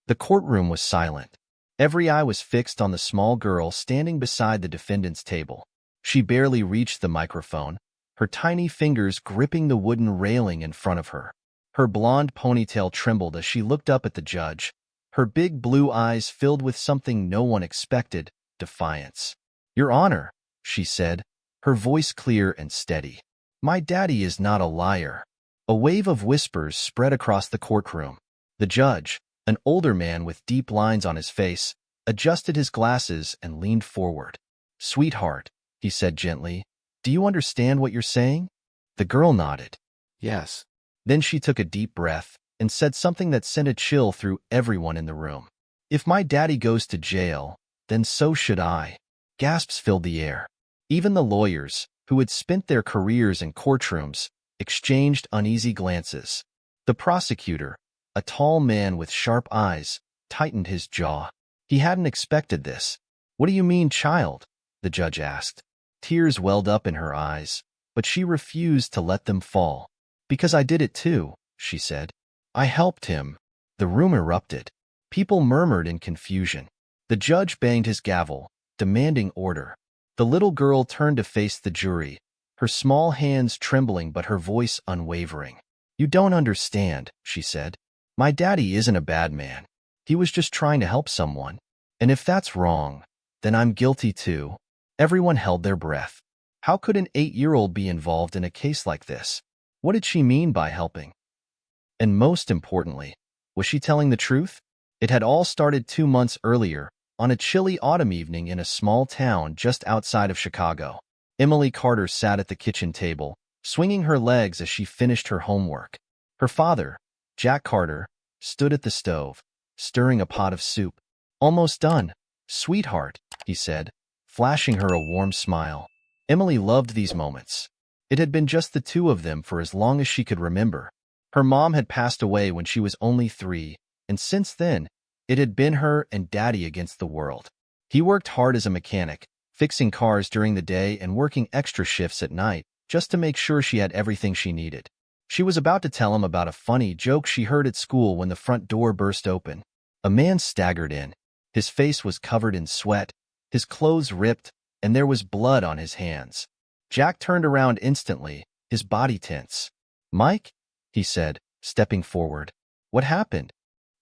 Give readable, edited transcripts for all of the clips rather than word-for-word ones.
The courtroom was silent. Every eye was fixed on the small girl standing beside the defendant's table. She barely reached the microphone, her tiny fingers gripping the wooden railing in front of her. Her blonde ponytail trembled as she looked up at the judge, her big blue eyes filled with something no one expected, defiance. "Your Honor," she said, her voice clear and steady. "My daddy is not a liar." A wave of whispers spread across the courtroom. The judge, an older man with deep lines on his face, adjusted his glasses and leaned forward. "Sweetheart," he said gently, "do you understand what you're saying?" The girl nodded. Yes. Then she took a deep breath and said something that sent a chill through everyone in the room. "If my daddy goes to jail, then so should I." Gasps filled the air. Even the lawyers, who had spent their careers in courtrooms, exchanged uneasy glances. The prosecutor, a tall man with sharp eyes, tightened his jaw. He hadn't expected this. "What do you mean, child?" the judge asked. Tears welled up in her eyes, but she refused to let them fall. "Because I did it too," she said. "I helped him." The room erupted. People murmured in confusion. The judge banged his gavel, demanding order. The little girl turned to face the jury, her small hands trembling but her voice unwavering. "You don't understand," she said. "My daddy isn't a bad man. He was just trying to help someone. And if that's wrong, then I'm guilty too." Everyone held their breath. How could an 8-year-old be involved in a case like this? What did she mean by helping? And most importantly, was she telling the truth? It had all started 2 months earlier, on a chilly autumn evening in a small town just outside of Chicago. Emily Carter sat at the kitchen table, swinging her legs as she finished her homework. Her father, Jack Carter, stood at the stove, stirring a pot of soup. "Almost done, sweetheart," he said, flashing her a warm smile. Emily loved these moments. It had been just the two of them for as long as she could remember. Her mom had passed away when she was only 3, and since then, it had been her and Daddy against the world. He worked hard as a mechanic, fixing cars during the day and working extra shifts at night, just to make sure she had everything she needed. She was about to tell him about a funny joke she heard at school when the front door burst open. A man staggered in. His face was covered in sweat, his clothes ripped, and there was blood on his hands. Jack turned around instantly, his body tense. "Mike?" he said, stepping forward. "What happened?"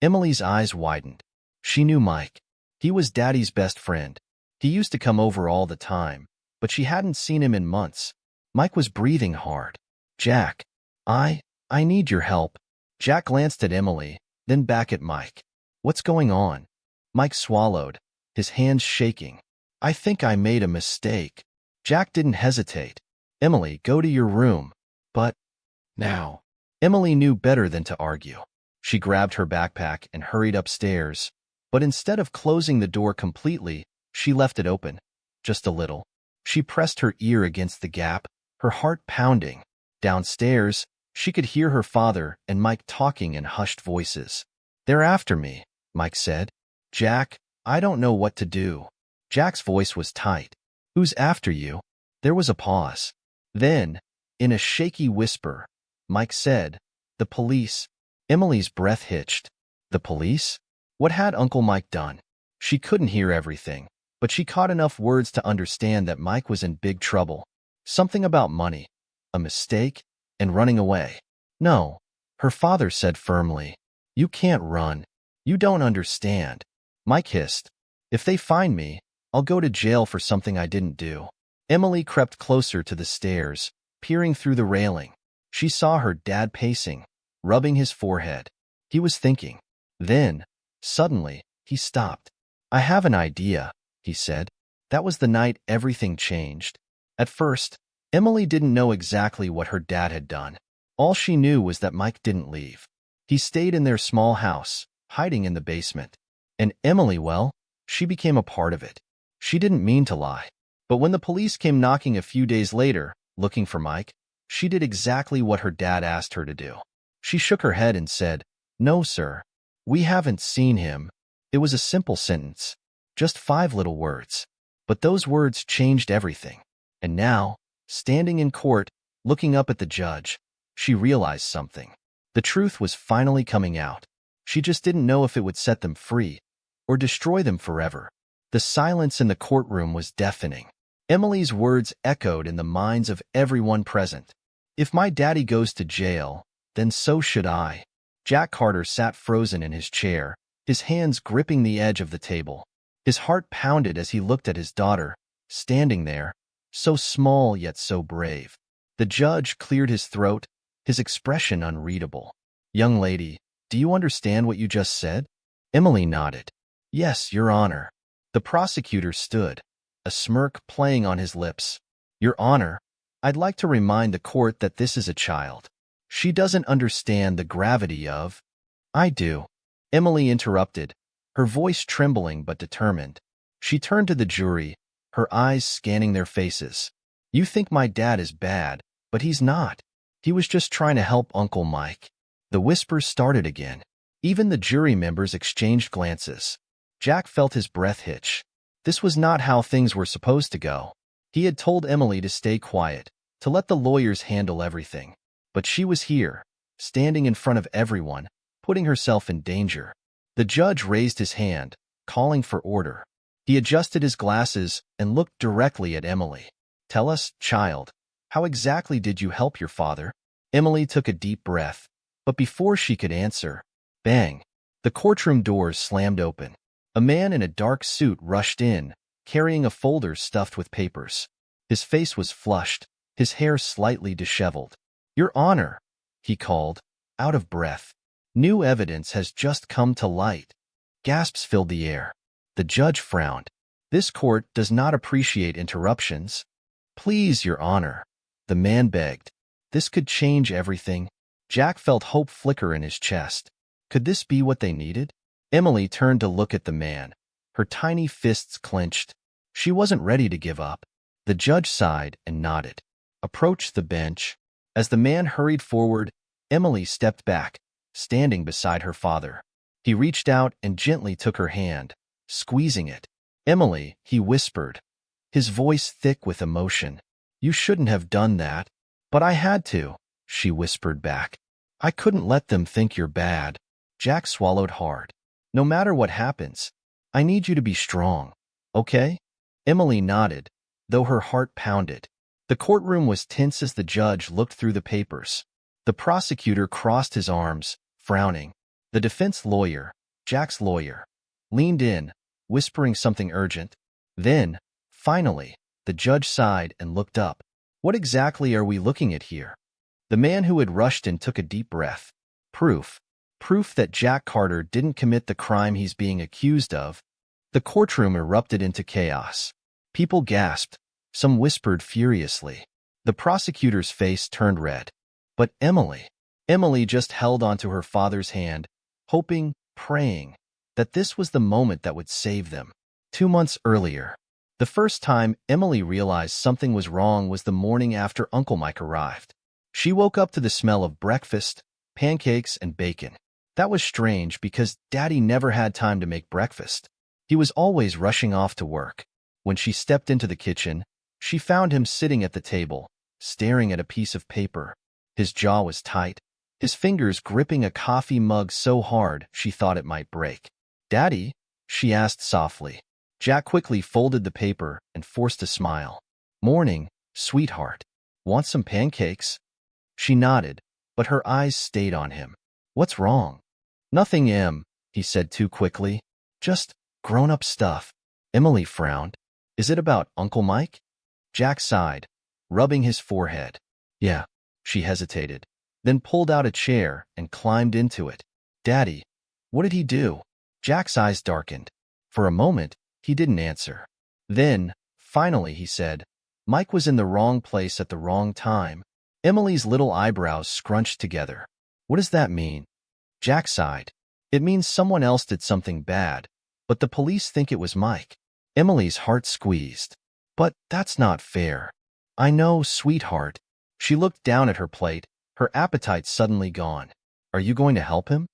Emily's eyes widened. She knew Mike. He was Daddy's best friend. He used to come over all the time, but she hadn't seen him in months. Mike was breathing hard. "Jack, I need your help." Jack glanced at Emily, then back at Mike. "What's going on?" Mike swallowed, his hands shaking. "I think I made a mistake." Jack didn't hesitate. "Emily, go to your room." "But Now. Emily knew better than to argue. She grabbed her backpack and hurried upstairs, but instead of closing the door completely, she left it open, just a little. She pressed her ear against the gap, her heart pounding. Downstairs, she could hear her father and Mike talking in hushed voices. "They're after me," Mike said. "Jack, I don't know what to do." Jack's voice was tight. "Who's after you?" There was a pause. Then, in a shaky whisper, Mike said, "The police." Emily's breath hitched. The police? What had Uncle Mike done? She couldn't hear everything, but she caught enough words to understand that Mike was in big trouble. Something about money, a mistake, and running away. "No," her father said firmly. "You can't run. You don't understand." Mike hissed. "If they find me, I'll go to jail for something I didn't do." Emily crept closer to the stairs, peering through the railing. She saw her dad pacing, rubbing his forehead. He was thinking. Then, suddenly, he stopped. "I have an idea," he said. That was the night everything changed. At first, Emily didn't know exactly what her dad had done. All she knew was that Mike didn't leave. He stayed in their small house, hiding in the basement. And Emily, well, she became a part of it. She didn't mean to lie. But when the police came knocking a few days later, looking for Mike, she did exactly what her dad asked her to do. She shook her head and said, "No, sir. We haven't seen him." It was a simple sentence, just 5 little words. But those words changed everything. And now, standing in court, looking up at the judge, she realized something. The truth was finally coming out. She just didn't know if it would set them free or destroy them forever. The silence in the courtroom was deafening. Emily's words echoed in the minds of everyone present. If my daddy goes to jail, then so should I. Jack Carter sat frozen in his chair, his hands gripping the edge of the table. His heart pounded as he looked at his daughter, standing there, so small yet so brave. The judge cleared his throat, his expression unreadable. "Young lady, do you understand what you just said?" Emily nodded. "Yes, Your Honor." The prosecutor stood, a smirk playing on his lips. "Your Honor, I'd like to remind the court that this is a child. She doesn't understand the gravity of—" "I do," Emily interrupted, her voice trembling but determined. She turned to the jury, her eyes scanning their faces. "You think my dad is bad, but he's not. He was just trying to help Uncle Mike." The whispers started again. Even the jury members exchanged glances. Jack felt his breath hitch. This was not how things were supposed to go. He had told Emily to stay quiet, to let the lawyers handle everything. But she was here, standing in front of everyone, putting herself in danger. The judge raised his hand, calling for order. He adjusted his glasses and looked directly at Emily. "Tell us, child, how exactly did you help your father?" Emily took a deep breath, but before she could answer, bang! The courtroom doors slammed open. A man in a dark suit rushed in, carrying a folder stuffed with papers. His face was flushed, his hair slightly disheveled. "Your Honor," he called, out of breath. "New evidence has just come to light." Gasps filled the air. The judge frowned. "This court does not appreciate interruptions." "Please, Your Honor," the man begged. This could change everything. Jack felt hope flicker in his chest. Could this be what they needed? Emily turned to look at the man, her tiny fists clenched. She wasn't ready to give up. The judge sighed and nodded. "Approach the bench." As the man hurried forward, Emily stepped back, standing beside her father. He reached out and gently took her hand, squeezing it. "Emily," he whispered, his voice thick with emotion. "You shouldn't have done that." "But I had to," she whispered back. "I couldn't let them think you're bad." Jack swallowed hard. "No matter what happens, I need you to be strong, okay?" Emily nodded, though her heart pounded. The courtroom was tense as the judge looked through the papers. The prosecutor crossed his arms, frowning. The defense lawyer, Jack's lawyer, leaned in, whispering something urgent. Then, finally, the judge sighed and looked up. "What exactly are we looking at here?" The man who had rushed in took a deep breath. "Proof. Proof that Jack Carter didn't commit the crime he's being accused of." The courtroom erupted into chaos. People gasped. Some whispered furiously. The prosecutor's face turned red. But Emily just held onto her father's hand, hoping, praying, that this was the moment that would save them. 2 months earlier, the first time Emily realized something was wrong was the morning after Uncle Mike arrived. She woke up to the smell of breakfast, pancakes, and bacon. That was strange because Daddy never had time to make breakfast. He was always rushing off to work. When she stepped into the kitchen, she found him sitting at the table, staring at a piece of paper. His jaw was tight, his fingers gripping a coffee mug so hard she thought it might break. "Daddy?" she asked softly. Jack quickly folded the paper and forced a smile. "Morning, sweetheart. Want some pancakes?" She nodded, but her eyes stayed on him. "What's wrong?" "Nothing, Em," he said too quickly. "Just grown-up stuff." Emily frowned. "Is it about Uncle Mike?" Jack sighed, rubbing his forehead. "Yeah." She hesitated, then pulled out a chair and climbed into it. "Daddy, what did he do?" Jack's eyes darkened. For a moment, he didn't answer. Then, finally, he said, "Mike was in the wrong place at the wrong time." Emily's little eyebrows scrunched together. "What does that mean?" Jack sighed. "It means someone else did something bad, but the police think it was Mike." Emily's heart squeezed. "But that's not fair." "I know, sweetheart." She looked down at her plate, her appetite suddenly gone. "Are you going to help him?"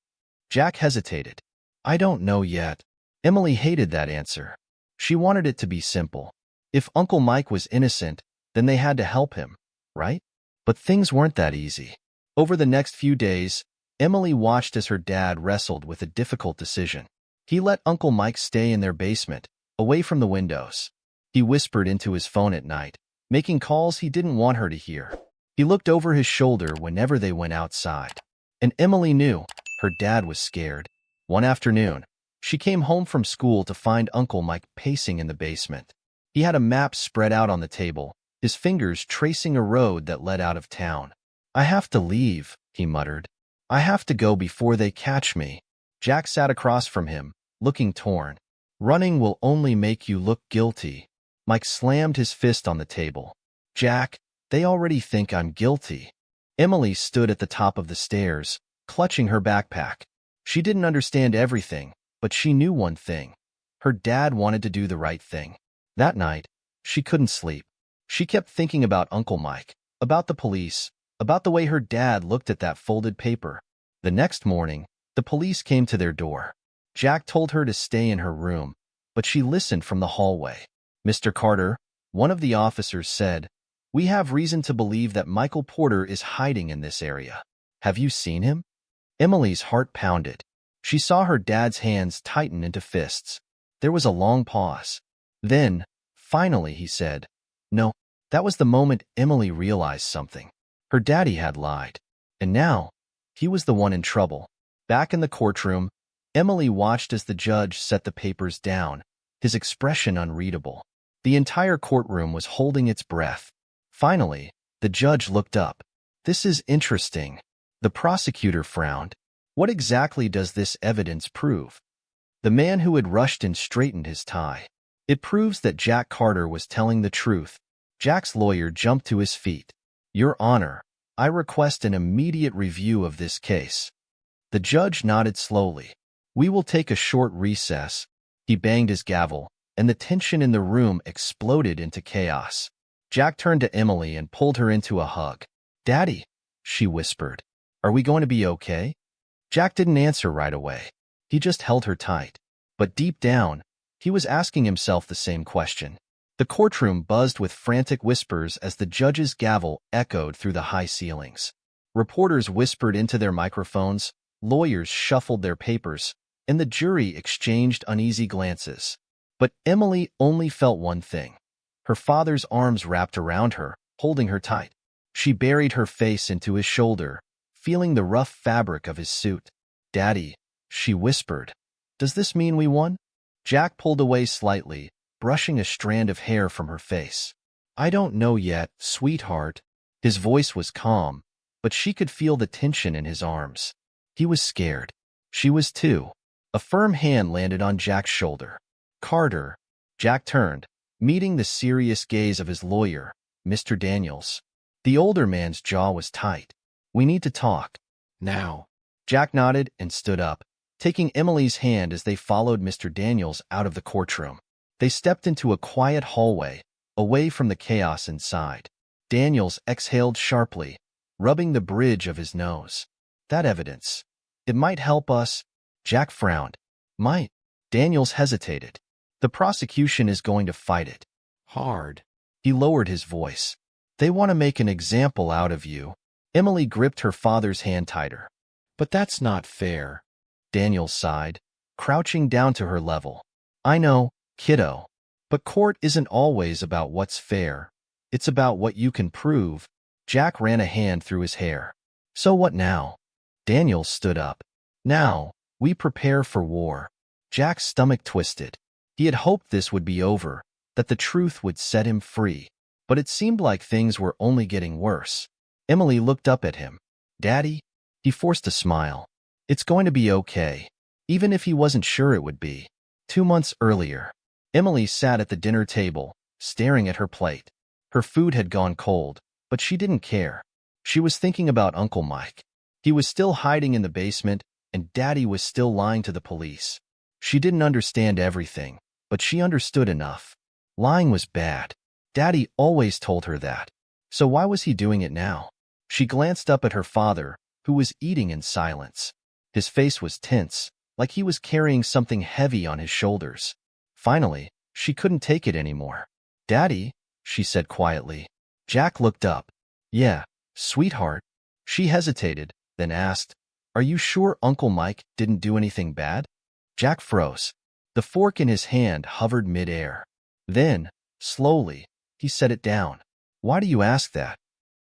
Jack hesitated. "I don't know yet." Emily hated that answer. She wanted it to be simple. If Uncle Mike was innocent, then they had to help him, right? But things weren't that easy. Over the next few days, Emily watched as her dad wrestled with a difficult decision. He let Uncle Mike stay in their basement, away from the windows. He whispered into his phone at night, making calls he didn't want her to hear. He looked over his shoulder whenever they went outside. And Emily knew her dad was scared. One afternoon, she came home from school to find Uncle Mike pacing in the basement. He had a map spread out on the table, his fingers tracing a road that led out of town. "I have to leave," he muttered. "I have to go before they catch me." Jack sat across from him, looking torn. "Running will only make you look guilty." Mike slammed his fist on the table. "Jack, they already think I'm guilty." Emily stood at the top of the stairs, clutching her backpack. She didn't understand everything, but she knew one thing. Her dad wanted to do the right thing. That night, she couldn't sleep. She kept thinking about Uncle Mike, about the police, about the way her dad looked at that folded paper. The next morning, the police came to their door. Jack told her to stay in her room, but she listened from the hallway. "Mr. Carter," one of the officers said, "we have reason to believe that Michael Porter is hiding in this area. Have you seen him?" Emily's heart pounded. She saw her dad's hands tighten into fists. There was a long pause. Then, finally, he said, "No." That was the moment Emily realized something. Her daddy had lied. And now, he was the one in trouble. Back in the courtroom, Emily watched as the judge set the papers down, his expression unreadable. The entire courtroom was holding its breath. Finally, the judge looked up. "This is interesting." The prosecutor frowned. "What exactly does this evidence prove?" The man who had rushed in straightened his tie. "It proves that Jack Carter was telling the truth." Jack's lawyer jumped to his feet. "Your Honor, I request an immediate review of this case." The judge nodded slowly. "We will take a short recess." He banged his gavel, and the tension in the room exploded into chaos. Jack turned to Emily and pulled her into a hug. "Daddy," she whispered, "are we going to be okay?" Jack didn't answer right away. He just held her tight. But deep down, he was asking himself the same question. The courtroom buzzed with frantic whispers as the judge's gavel echoed through the high ceilings. Reporters whispered into their microphones, lawyers shuffled their papers, and the jury exchanged uneasy glances. But Emily only felt one thing. Her father's arms wrapped around her, holding her tight. She buried her face into his shoulder, feeling the rough fabric of his suit. "Daddy," she whispered, "does this mean we won?" Jack pulled away slightly, brushing a strand of hair from her face. "I don't know yet, sweetheart." His voice was calm, but she could feel the tension in his arms. He was scared. She was too. A firm hand landed on Jack's shoulder. "Carter." Jack turned, meeting the serious gaze of his lawyer, Mr. Daniels. The older man's jaw was tight. "We need to talk." Now. Jack nodded and stood up, taking Emily's hand as they followed Mr. Daniels out of the courtroom. They stepped into a quiet hallway, away from the chaos inside. Daniels exhaled sharply, rubbing the bridge of his nose. "That evidence. It might help us." Jack frowned. "Might?" Daniels hesitated. "The prosecution is going to fight it." Hard. He lowered his voice. "They want to make an example out of you." Emily gripped her father's hand tighter. But that's not fair. Daniels sighed, crouching down to her level. "I know, kiddo. But court isn't always about what's fair. It's about what you can prove." Jack ran a hand through his hair. "So what now?" Daniels stood up. "Now, we prepare for war." Jack's stomach twisted. He had hoped this would be over, that the truth would set him free. But it seemed like things were only getting worse. Emily looked up at him. "Daddy?" He forced a smile. "It's going to be okay." Even if he wasn't sure it would be. 2 months earlier, Emily sat at the dinner table, staring at her plate. Her food had gone cold, but she didn't care. She was thinking about Uncle Mike. He was still hiding in the basement, and Daddy was still lying to the police. She didn't understand everything, but she understood enough. Lying was bad. Daddy always told her that. So why was he doing it now? She glanced up at her father, who was eating in silence. His face was tense, like he was carrying something heavy on his shoulders. Finally, she couldn't take it anymore. "Daddy," she said quietly. Jack looked up. "Yeah, sweetheart." She hesitated, then asked, Are you sure Uncle Mike didn't do anything bad? Jack froze. The fork in his hand hovered mid-air. Then, slowly, he set it down. Why do you ask that?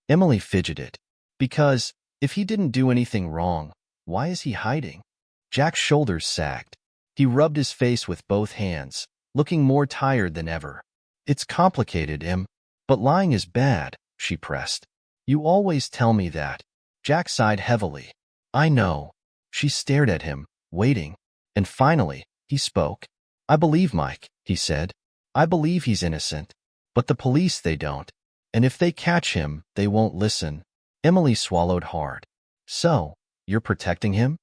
Emily fidgeted. Because, if he didn't do anything wrong, why is he hiding? Jack's shoulders sagged. He rubbed his face with both hands, looking more tired than ever. It's complicated, Em. But lying is bad, she pressed. You always tell me that. Jack sighed heavily. I know. She stared at him, waiting. And finally, he spoke. I believe Mike, he said. I believe he's innocent. But the police, they don't. And if they catch him, they won't listen. Emily swallowed hard. So, you're protecting him?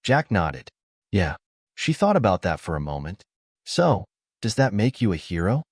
Jack nodded. Yeah. She thought about that for a moment. So, does that make you a hero?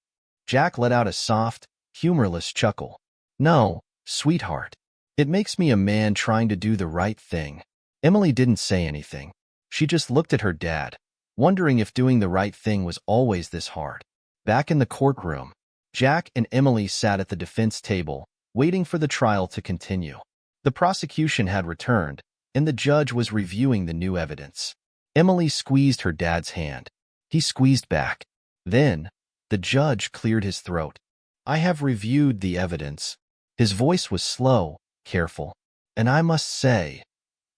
Jack let out a soft, humorless chuckle. No, sweetheart. It makes me a man trying to do the right thing. Emily didn't say anything. She just looked at her dad, wondering if doing the right thing was always this hard. Back in the courtroom, Jack and Emily sat at the defense table, waiting for the trial to continue. The prosecution had returned, and the judge was reviewing the new evidence. Emily squeezed her dad's hand. He squeezed back. Then, the judge cleared his throat. I have reviewed the evidence. His voice was slow, careful. And I must say,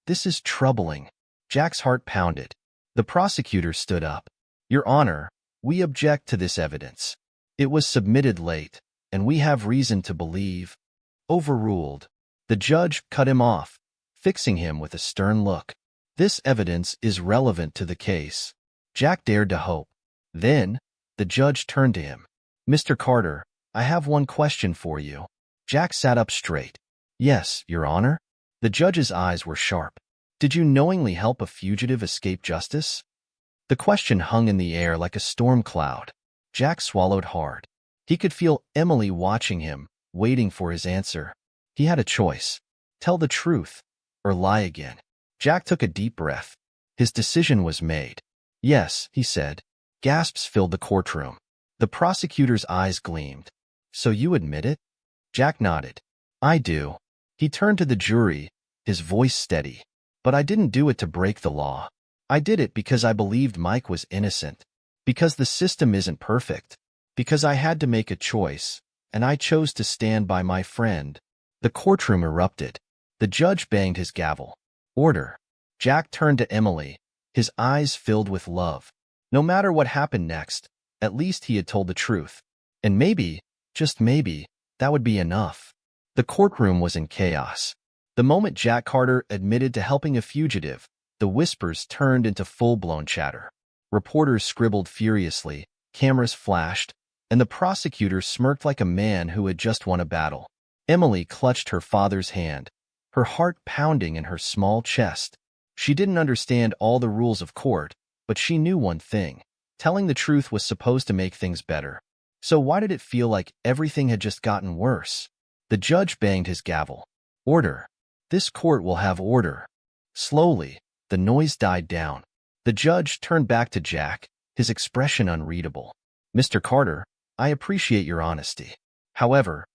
this is troubling. Jack's heart pounded. The prosecutor stood up. Your Honor, we object to this evidence. It was submitted late, and we have reason to believe. Overruled. The judge cut him off, fixing him with a stern look. This evidence is relevant to the case. Jack dared to hope. Then, the judge turned to him. Mr. Carter, I have one question for you. Jack sat up straight. Yes, Your Honor. The judge's eyes were sharp. Did you knowingly help a fugitive escape justice? The question hung in the air like a storm cloud. Jack swallowed hard. He could feel Emily watching him, waiting for his answer. He had a choice. Tell the truth, or lie again. Jack took a deep breath. His decision was made. Yes, he said. Gasps filled the courtroom. The prosecutor's eyes gleamed. So you admit it? Jack nodded. I do. He turned to the jury, his voice steady. But I didn't do it to break the law. I did it because I believed Mike was innocent. Because the system isn't perfect. Because I had to make a choice, and I chose to stand by my friend. The courtroom erupted. The judge banged his gavel. Order. Jack turned to Emily, his eyes filled with love. No matter what happened next, at least he had told the truth. And maybe, just maybe, that would be enough. The courtroom was in chaos. The moment Jack Carter admitted to helping a fugitive, the whispers turned into full-blown chatter. Reporters scribbled furiously, cameras flashed, and the prosecutor smirked like a man who had just won a battle. Emily clutched her father's hand, her heart pounding in her small chest. She didn't understand all the rules of court, but she knew one thing. Telling the truth was supposed to make things better. So why did it feel like everything had just gotten worse? The judge banged his gavel. Order. This court will have order. Slowly, the noise died down. The judge turned back to Jack, his expression unreadable. Mr. Carter, I appreciate your honesty. However,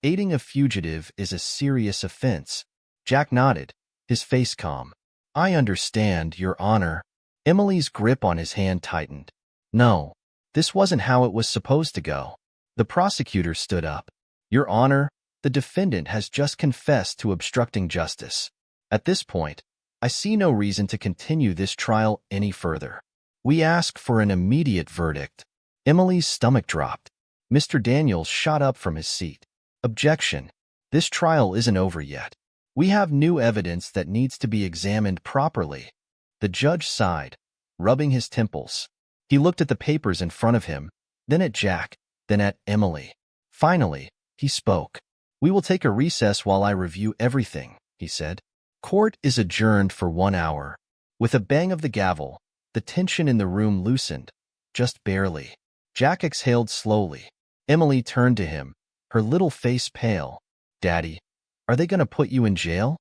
aiding a fugitive is a serious offense. Jack nodded, his face calm. I understand, Your Honor. Emily's grip on his hand tightened. No, this wasn't how it was supposed to go. The prosecutor stood up. Your Honor, the defendant has just confessed to obstructing justice. At this point, I see no reason to continue this trial any further. We ask for an immediate verdict. Emily's stomach dropped. Mr. Daniels shot up from his seat. Objection. This trial isn't over yet. We have new evidence that needs to be examined properly. The judge sighed, rubbing his temples. He looked at the papers in front of him, then at Jack, then at Emily. Finally, he spoke. We will take a recess while I review everything, he said. Court is adjourned for 1 hour. With a bang of the gavel, the tension in the room loosened, just barely. Jack exhaled slowly. Emily turned to him, her little face pale. Daddy, are they going to put you in jail?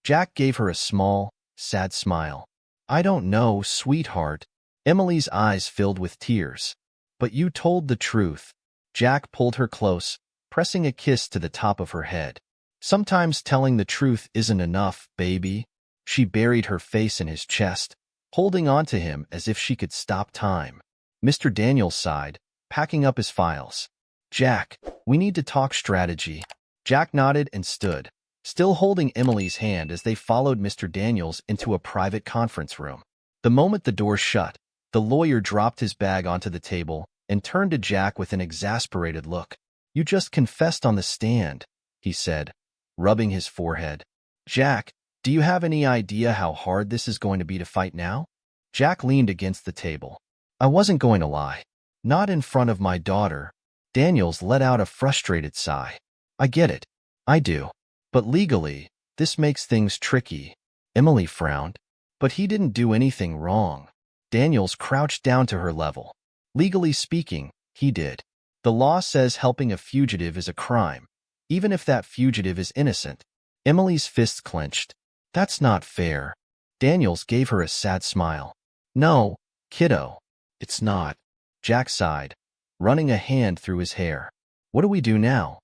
Jack gave her a small, sad smile. I don't know, sweetheart. Emily's eyes filled with tears. But you told the truth. Jack pulled her close, pressing a kiss to the top of her head. Sometimes telling the truth isn't enough, baby. She buried her face in his chest, holding on to him as if she could stop time. Mr. Daniels sighed, packing up his files. Jack, we need to talk strategy. Jack nodded and stood, still holding Emily's hand as they followed Mr. Daniels into a private conference room. The moment the door shut, the lawyer dropped his bag onto the table and turned to Jack with an exasperated look. You just confessed on the stand, he said, rubbing his forehead. Jack, do you have any idea how hard this is going to be to fight now? Jack leaned against the table. I wasn't going to lie. Not in front of my daughter. Daniels let out a frustrated sigh. I get it. I do. But legally, this makes things tricky. Emily frowned. But he didn't do anything wrong. Daniels crouched down to her level. Legally speaking, he did. The law says helping a fugitive is a crime, even if that fugitive is innocent. Emily's fists clenched. That's not fair. Daniels gave her a sad smile. No, kiddo. It's not. Jack sighed, running a hand through his hair. What do we do now?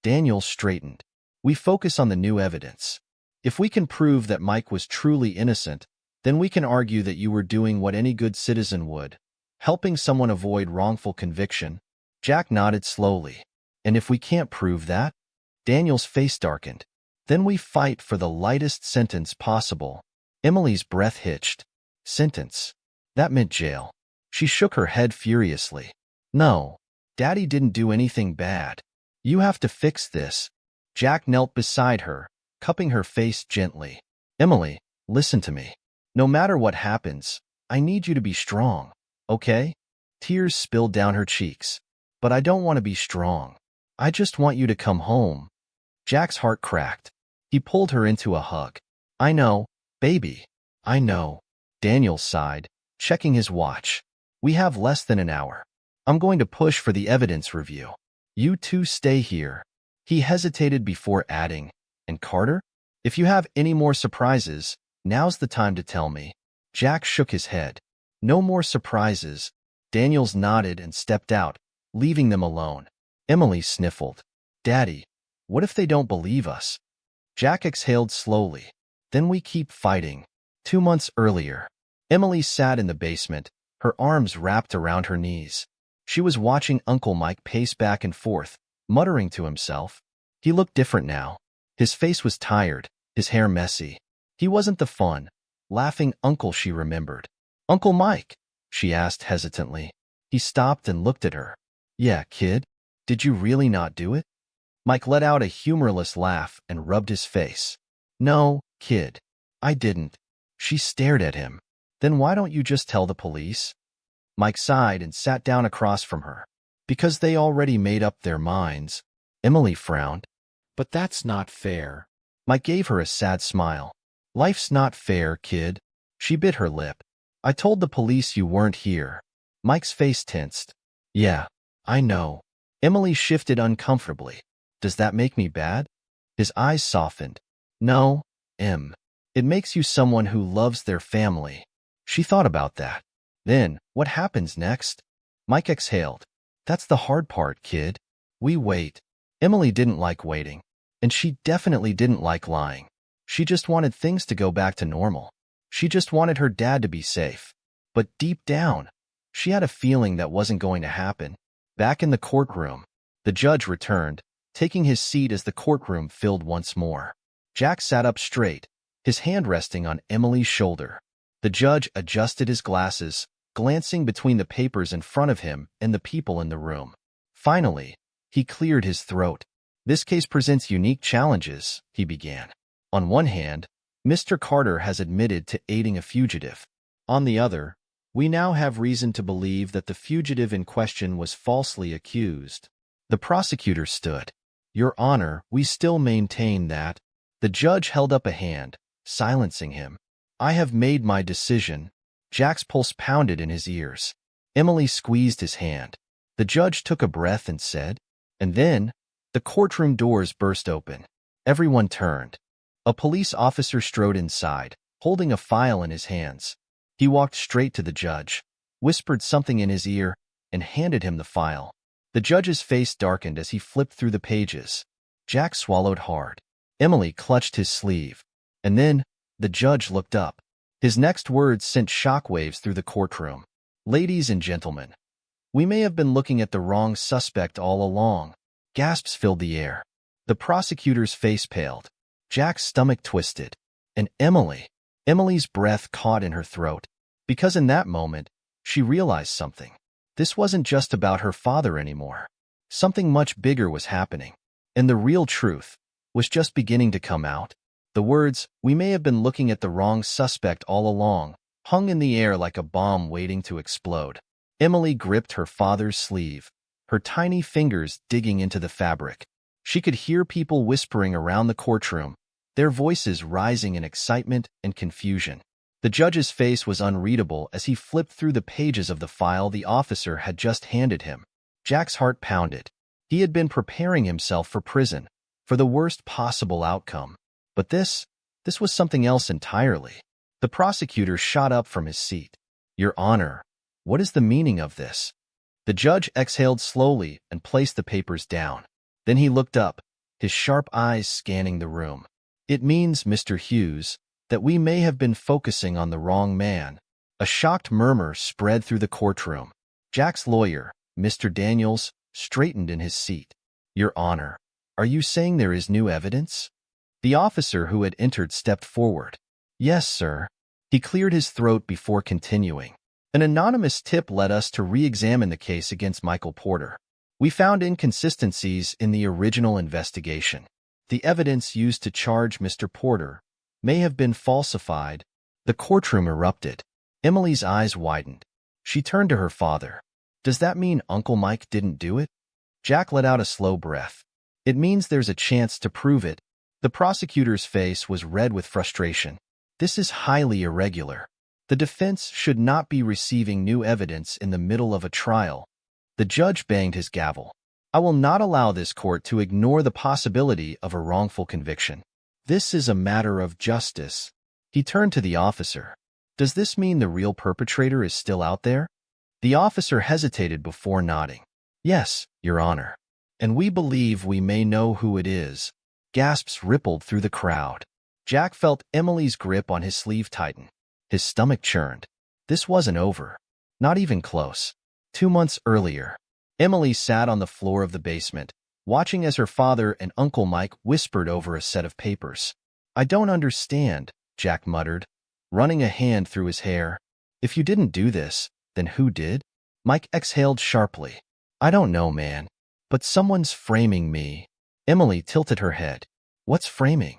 Daniels straightened. We focus on the new evidence. If we can prove that Mike was truly innocent, then we can argue that you were doing what any good citizen would, helping someone avoid wrongful conviction. Jack nodded slowly. And if we can't prove that? Daniel's face darkened. Then we fight for the lightest sentence possible. Emily's breath hitched. Sentence. That meant jail. She shook her head furiously. No, Daddy didn't do anything bad. You have to fix this. Jack knelt beside her, cupping her face gently. Emily, listen to me. No matter what happens, I need you to be strong, okay? Tears spilled down her cheeks. But I don't want to be strong. I just want you to come home. Jack's heart cracked. He pulled her into a hug. I know, baby. I know. Daniel sighed, checking his watch. We have less than an hour. I'm going to push for the evidence review. You two stay here. He hesitated before adding, and Carter? If you have any more surprises, now's the time to tell me. Jack shook his head. No more surprises. Daniels nodded and stepped out, leaving them alone. Emily sniffled. Daddy, what if they don't believe us? Jack exhaled slowly. Then we keep fighting. 2 months earlier, Emily sat in the basement, her arms wrapped around her knees. She was watching Uncle Mike pace back and forth, muttering to himself. He looked different now. His face was tired, his hair messy. He wasn't the fun, laughing uncle she remembered. Uncle Mike, she asked hesitantly. He stopped and looked at her. Yeah, kid. Did you really not do it? Mike let out a humorless laugh and rubbed his face. No, kid. I didn't. She stared at him. Then why don't you just tell the police? Mike sighed and sat down across from her. Because they already made up their minds. Emily frowned. But that's not fair. Mike gave her a sad smile. Life's not fair, kid. She bit her lip. I told the police you weren't here. Mike's face tensed. Yeah, I know. Emily shifted uncomfortably. Does that make me bad? His eyes softened. No, Em. It makes you someone who loves their family. She thought about that. Then, what happens next? Mike exhaled. That's the hard part, kid. We wait. Emily didn't like waiting. And she definitely didn't like lying. She just wanted things to go back to normal. She just wanted her dad to be safe. But deep down, she had a feeling that wasn't going to happen. Back in the courtroom, the judge returned, taking his seat as the courtroom filled once more. Jack sat up straight, his hand resting on Emily's shoulder. The judge adjusted his glasses, glancing between the papers in front of him and the people in the room. Finally, he cleared his throat. This case presents unique challenges, he began. On one hand, Mr. Carter has admitted to aiding a fugitive. On the other, we now have reason to believe that the fugitive in question was falsely accused. The prosecutor stood. Your Honor, we still maintain that. The judge held up a hand, silencing him. I have made my decision. Jack's pulse pounded in his ears. Emily squeezed his hand. The judge took a breath and said, and then, the courtroom doors burst open. Everyone turned. A police officer strode inside, holding a file in his hands. He walked straight to the judge, whispered something in his ear, and handed him the file. The judge's face darkened as he flipped through the pages. Jack swallowed hard. Emily clutched his sleeve. And then, The judge looked up. His next words sent shockwaves through the courtroom. "Ladies and gentlemen, we may have been looking at the wrong suspect all along." Gasps filled the air. The prosecutor's face paled. Jack's stomach twisted. And Emily's breath caught in her throat. Because in that moment, she realized something. This wasn't just about her father anymore. Something much bigger was happening. And the real truth was just beginning to come out. The words, "We may have been looking at the wrong suspect all along," hung in the air like a bomb waiting to explode. Emily gripped her father's sleeve, her tiny fingers digging into the fabric. She could hear people whispering around the courtroom, their voices rising in excitement and confusion. The judge's face was unreadable as he flipped through the pages of the file the officer had just handed him. Jack's heart pounded. He had been preparing himself for prison, for the worst possible outcome. But this was something else entirely. The prosecutor shot up from his seat. "Your Honor, what is the meaning of this?" The judge exhaled slowly and placed the papers down. Then he looked up, his sharp eyes scanning the room. "It means, Mr. Hughes, that we may have been focusing on the wrong man." A shocked murmur spread through the courtroom. Jack's lawyer, Mr. Daniels, straightened in his seat. "Your Honor, are you saying there is new evidence?" The officer who had entered stepped forward. "Yes, sir." He cleared his throat before continuing. "An anonymous tip led us to re-examine the case against Michael Porter. We found inconsistencies in the original investigation. The evidence used to charge Mr. Porter may have been falsified." The courtroom erupted. Emily's eyes widened. She turned to her father. "Does that mean Uncle Mike didn't do it?" Jack let out a slow breath. "It means there's a chance to prove it." The prosecutor's face was red with frustration. "This is highly irregular. The defense should not be receiving new evidence in the middle of a trial." The judge banged his gavel. "I will not allow this court to ignore the possibility of a wrongful conviction. This is a matter of justice." He turned to the officer. "Does this mean the real perpetrator is still out there?" The officer hesitated before nodding. "Yes, Your Honor. And we believe we may know who it is." Gasps rippled through the crowd. Jack felt Emily's grip on his sleeve tighten. His stomach churned. This wasn't over. Not even close. 2 months earlier, Emily sat on the floor of the basement, watching as her father and Uncle Mike whispered over a set of papers. "I don't understand," Jack muttered, running a hand through his hair. "If you didn't do this, then who did?" Mike exhaled sharply. "I don't know, man. But someone's framing me." Emily tilted her head. "What's framing?"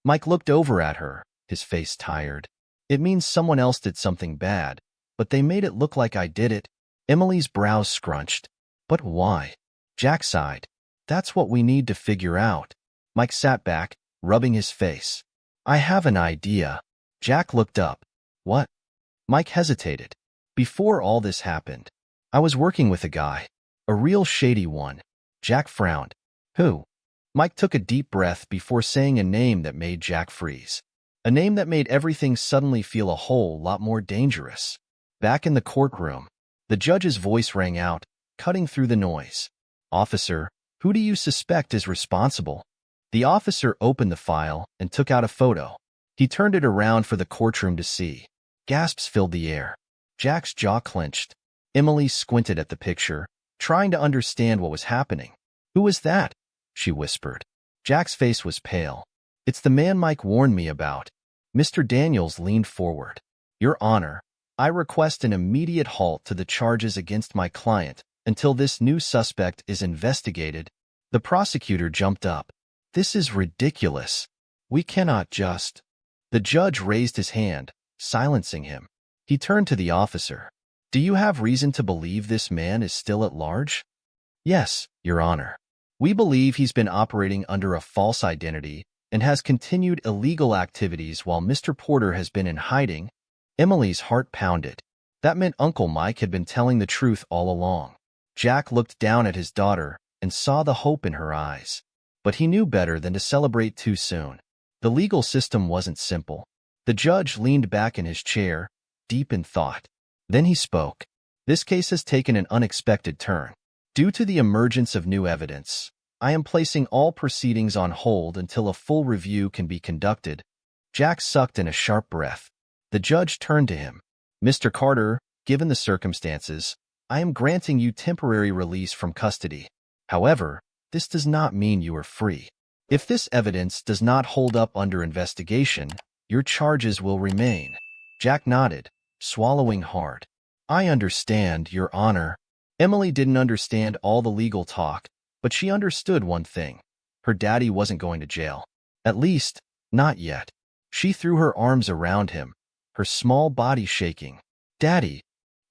Mike looked over at her, his face tired. "It means someone else did something bad, but they made it look like I did it." Emily's brows scrunched. "But why?" Jack sighed. "That's what we need to figure out." Mike sat back, rubbing his face. "I have an idea." Jack looked up. "What?" Mike hesitated. "Before all this happened, I was working with a guy. A real shady one." Jack frowned. "Who?" Mike took a deep breath before saying a name that made Jack freeze. A name that made everything suddenly feel a whole lot more dangerous. Back in the courtroom, the judge's voice rang out, cutting through the noise. "Officer, who do you suspect is responsible?" The officer opened the file and took out a photo. He turned it around for the courtroom to see. Gasps filled the air. Jack's jaw clenched. Emily squinted at the picture, trying to understand what was happening. "Who was that?" she whispered. Jack's face was pale. "It's the man Mike warned me about." Mr. Daniels leaned forward. "Your Honor, I request an immediate halt to the charges against my client until this new suspect is investigated." The prosecutor jumped up. "This is ridiculous. We cannot just—" The judge raised his hand, silencing him. He turned to the officer. "Do you have reason to believe this man is still at large?" "Yes, Your Honor. We believe he's been operating under a false identity and has continued illegal activities while Mr. Porter has been in hiding." Emily's heart pounded. That meant Uncle Mike had been telling the truth all along. Jack looked down at his daughter and saw the hope in her eyes. But he knew better than to celebrate too soon. The legal system wasn't simple. The judge leaned back in his chair, deep in thought. Then he spoke. "This case has taken an unexpected turn. Due to the emergence of new evidence, I am placing all proceedings on hold until a full review can be conducted." Jack sucked in a sharp breath. The judge turned to him. Mr. Carter, given the circumstances, I am granting you temporary release from custody. However, this does not mean you are free. If this evidence does not hold up under investigation, your charges will remain. Jack nodded, swallowing hard. I understand, Your Honor. Emily didn't understand all the legal talk, but she understood one thing. Her daddy wasn't going to jail. At least, not yet. She threw her arms around him, her small body shaking. Daddy.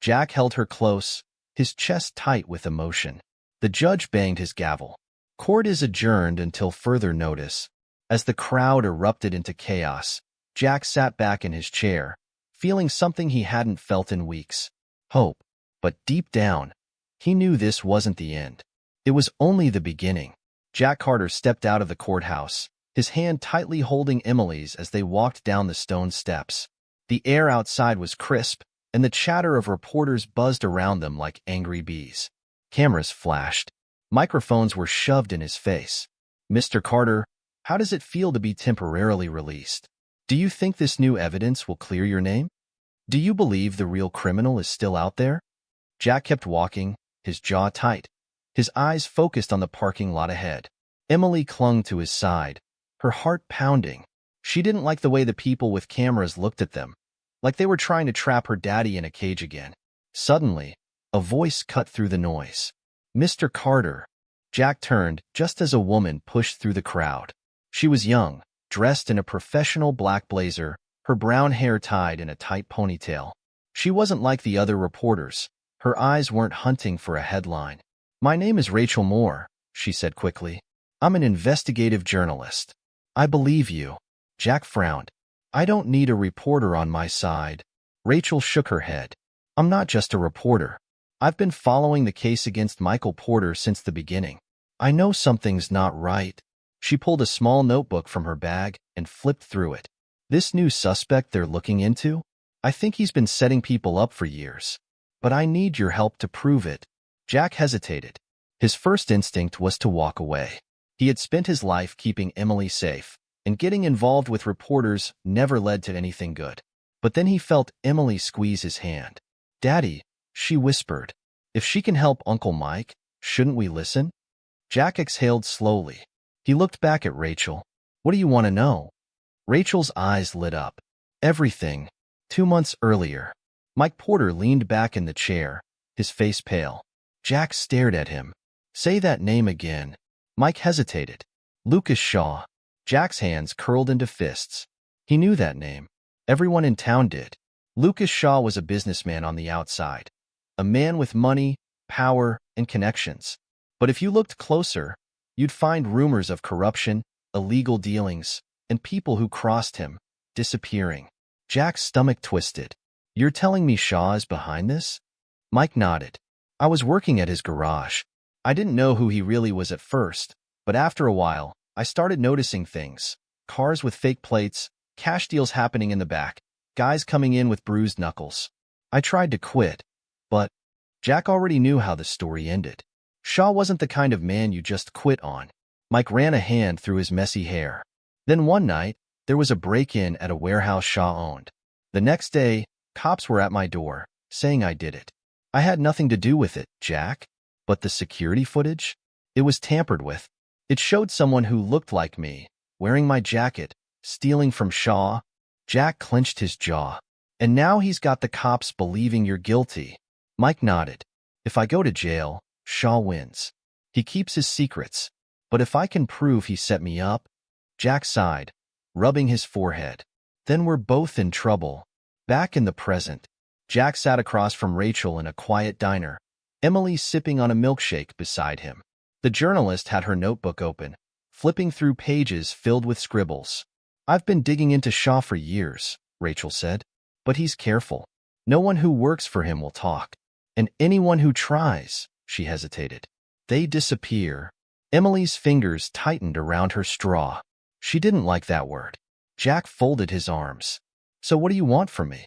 Jack held her close, his chest tight with emotion. The judge banged his gavel. Court is adjourned until further notice. As the crowd erupted into chaos, Jack sat back in his chair, feeling something he hadn't felt in weeks. Hope. But deep down, he knew this wasn't the end. It was only the beginning. Jack Carter stepped out of the courthouse, his hand tightly holding Emily's as they walked down the stone steps. The air outside was crisp, and the chatter of reporters buzzed around them like angry bees. Cameras flashed. Microphones were shoved in his face. Mr. Carter, how does it feel to be temporarily released? Do you think this new evidence will clear your name? Do you believe the real criminal is still out there? Jack kept walking, his jaw tight, his eyes focused on the parking lot ahead. Emily clung to his side, her heart pounding. She didn't like the way the people with cameras looked at them, like they were trying to trap her daddy in a cage again. Suddenly, a voice cut through the noise. Mr. Carter. Jack turned just as a woman pushed through the crowd. She was young, dressed in a professional black blazer, her brown hair tied in a tight ponytail. She wasn't like the other reporters. Her eyes weren't hunting for a headline. My name is Rachel Moore, she said quickly. I'm an investigative journalist. I believe you. Jack frowned. I don't need a reporter on my side. Rachel shook her head. I'm not just a reporter. I've been following the case against Michael Porter since the beginning. I know something's not right. She pulled a small notebook from her bag and flipped through it. This new suspect they're looking into? I think he's been setting people up for years. But I need your help to prove it. Jack hesitated. His first instinct was to walk away. He had spent his life keeping Emily safe, and getting involved with reporters never led to anything good. But then he felt Emily squeeze his hand. Daddy, she whispered. If she can help Uncle Mike, shouldn't we listen? Jack exhaled slowly. He looked back at Rachel. What do you want to know? Rachel's eyes lit up. Everything. 2 months earlier. Mike Porter leaned back in the chair, his face pale. Jack stared at him. Say that name again. Mike hesitated. Lucas Shaw. Jack's hands curled into fists. He knew that name. Everyone in town did. Lucas Shaw was a businessman on the outside. A man with money, power, and connections. But if you looked closer, you'd find rumors of corruption, illegal dealings, and people who crossed him, disappearing. Jack's stomach twisted. You're telling me Shaw is behind this? Mike nodded. I was working at his garage. I didn't know who he really was at first, but after a while, I started noticing things. Cars with fake plates, cash deals happening in the back, guys coming in with bruised knuckles. I tried to quit, but Jack already knew how the story ended. Shaw wasn't the kind of man you just quit on. Mike ran a hand through his messy hair. Then one night, there was a break-in at a warehouse Shaw owned. The next day, cops were at my door, saying I did it. I had nothing to do with it, Jack. But the security footage? It was tampered with. It showed someone who looked like me, wearing my jacket, stealing from Shaw. Jack clenched his jaw. And now he's got the cops believing you're guilty. Mike nodded. If I go to jail, Shaw wins. He keeps his secrets. But if I can prove he set me up... Jack sighed, rubbing his forehead. Then we're both in trouble. Back in the present, Jack sat across from Rachel in a quiet diner, Emily sipping on a milkshake beside him. The journalist had her notebook open, flipping through pages filled with scribbles. I've been digging into Shaw for years, Rachel said. But he's careful. No one who works for him will talk. And anyone who tries, she hesitated. They disappear. Emily's fingers tightened around her straw. She didn't like that word. Jack folded his arms. So what do you want from me?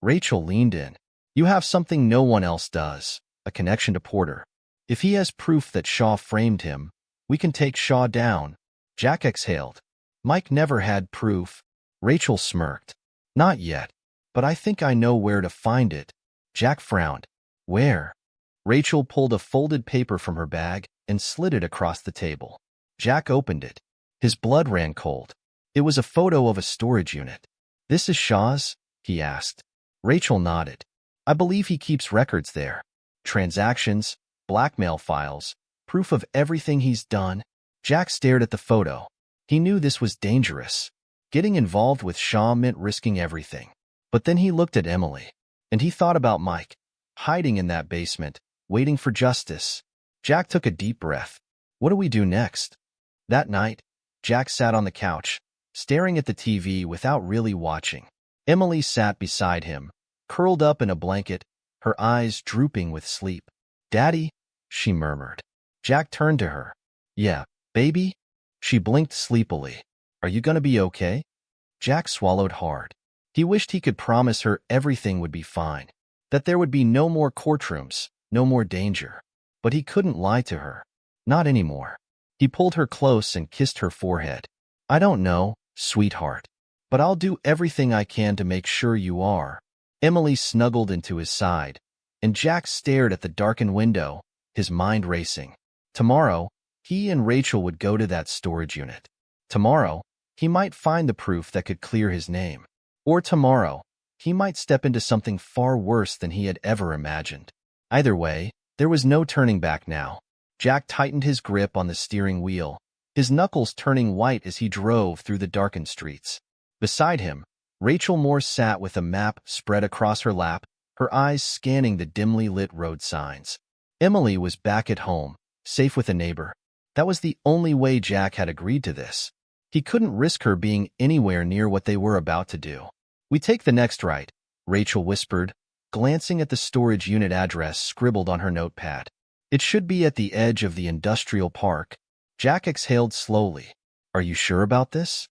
Rachel leaned in. You have something no one else does, a connection to Porter. If he has proof that Shaw framed him, we can take Shaw down. Jack exhaled. Mike never had proof. Rachel smirked. Not yet, but I think I know where to find it. Jack frowned. Where? Rachel pulled a folded paper from her bag and slid it across the table. Jack opened it. His blood ran cold. It was a photo of a storage unit. This is Shaw's? He asked. Rachel nodded. I believe he keeps records there. Transactions, blackmail files, proof of everything he's done. Jack stared at the photo. He knew this was dangerous. Getting involved with Shaw meant risking everything. But then he looked at Emily, and he thought about Mike, hiding in that basement, waiting for justice. Jack took a deep breath. What do we do next? That night, Jack sat on the couch, staring at the TV without really watching. Emily sat beside him, curled up in a blanket, her eyes drooping with sleep. Daddy, she murmured. Jack turned to her. Yeah, baby? She blinked sleepily. Are you gonna be okay? Jack swallowed hard. He wished he could promise her everything would be fine, that there would be no more courtrooms, no more danger. But he couldn't lie to her. Not anymore. He pulled her close and kissed her forehead. I don't know, sweetheart, but I'll do everything I can to make sure you are. Emily snuggled into his side, and Jack stared at the darkened window, his mind racing. Tomorrow, he and Rachel would go to that storage unit. Tomorrow, he might find the proof that could clear his name. Or tomorrow, he might step into something far worse than he had ever imagined. Either way, there was no turning back now. Jack tightened his grip on the steering wheel, his knuckles turning white as he drove through the darkened streets. Beside him, Rachel Moore sat with a map spread across her lap, her eyes scanning the dimly lit road signs. Emily was back at home, safe with a neighbor. That was the only way Jack had agreed to this. He couldn't risk her being anywhere near what they were about to do. We take the next right, Rachel whispered, glancing at the storage unit address scribbled on her notepad. It should be at the edge of the industrial park. Jack exhaled slowly. Are you sure about this?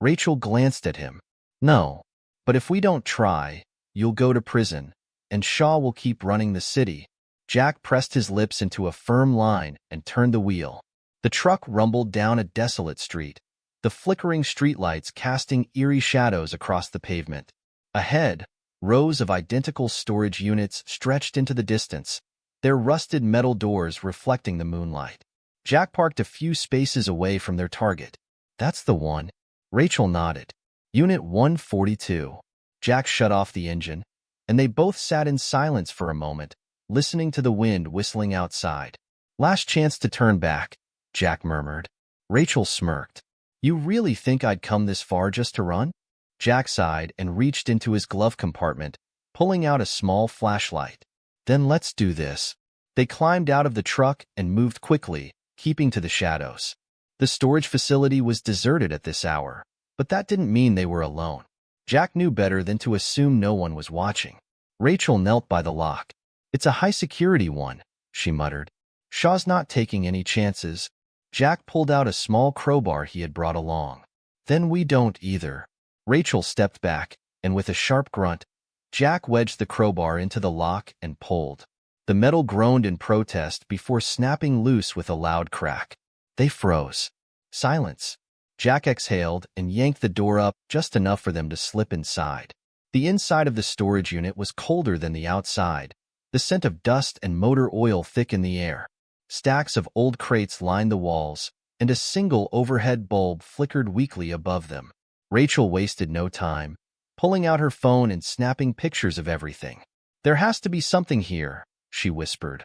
Rachel glanced at him. No, but if we don't try, you'll go to prison, and Shaw will keep running the city. Jack pressed his lips into a firm line and turned the wheel. The truck rumbled down a desolate street, the flickering streetlights casting eerie shadows across the pavement. Ahead, rows of identical storage units stretched into the distance, their rusted metal doors reflecting the moonlight. Jack parked a few spaces away from their target. That's the one. Rachel nodded. Unit 142. Jack shut off the engine, and they both sat in silence for a moment, listening to the wind whistling outside. Last chance to turn back, Jack murmured. Rachel smirked. You really think I'd come this far just to run? Jack sighed and reached into his glove compartment, pulling out a small flashlight. Then let's do this. They climbed out of the truck and moved quickly, keeping to the shadows. The storage facility was deserted at this hour, but that didn't mean they were alone. Jack knew better than to assume no one was watching. Rachel knelt by the lock. It's a high-security one, she muttered. Shaw's not taking any chances. Jack pulled out a small crowbar he had brought along. Then we don't either. Rachel stepped back, and with a sharp grunt, Jack wedged the crowbar into the lock and pulled. The metal groaned in protest before snapping loose with a loud crack. They froze. Silence. Jack exhaled and yanked the door up just enough for them to slip inside. The inside of the storage unit was colder than the outside, the scent of dust and motor oil thick in the air. Stacks of old crates lined the walls, and a single overhead bulb flickered weakly above them. Rachel wasted no time, pulling out her phone and snapping pictures of everything. There has to be something here, she whispered,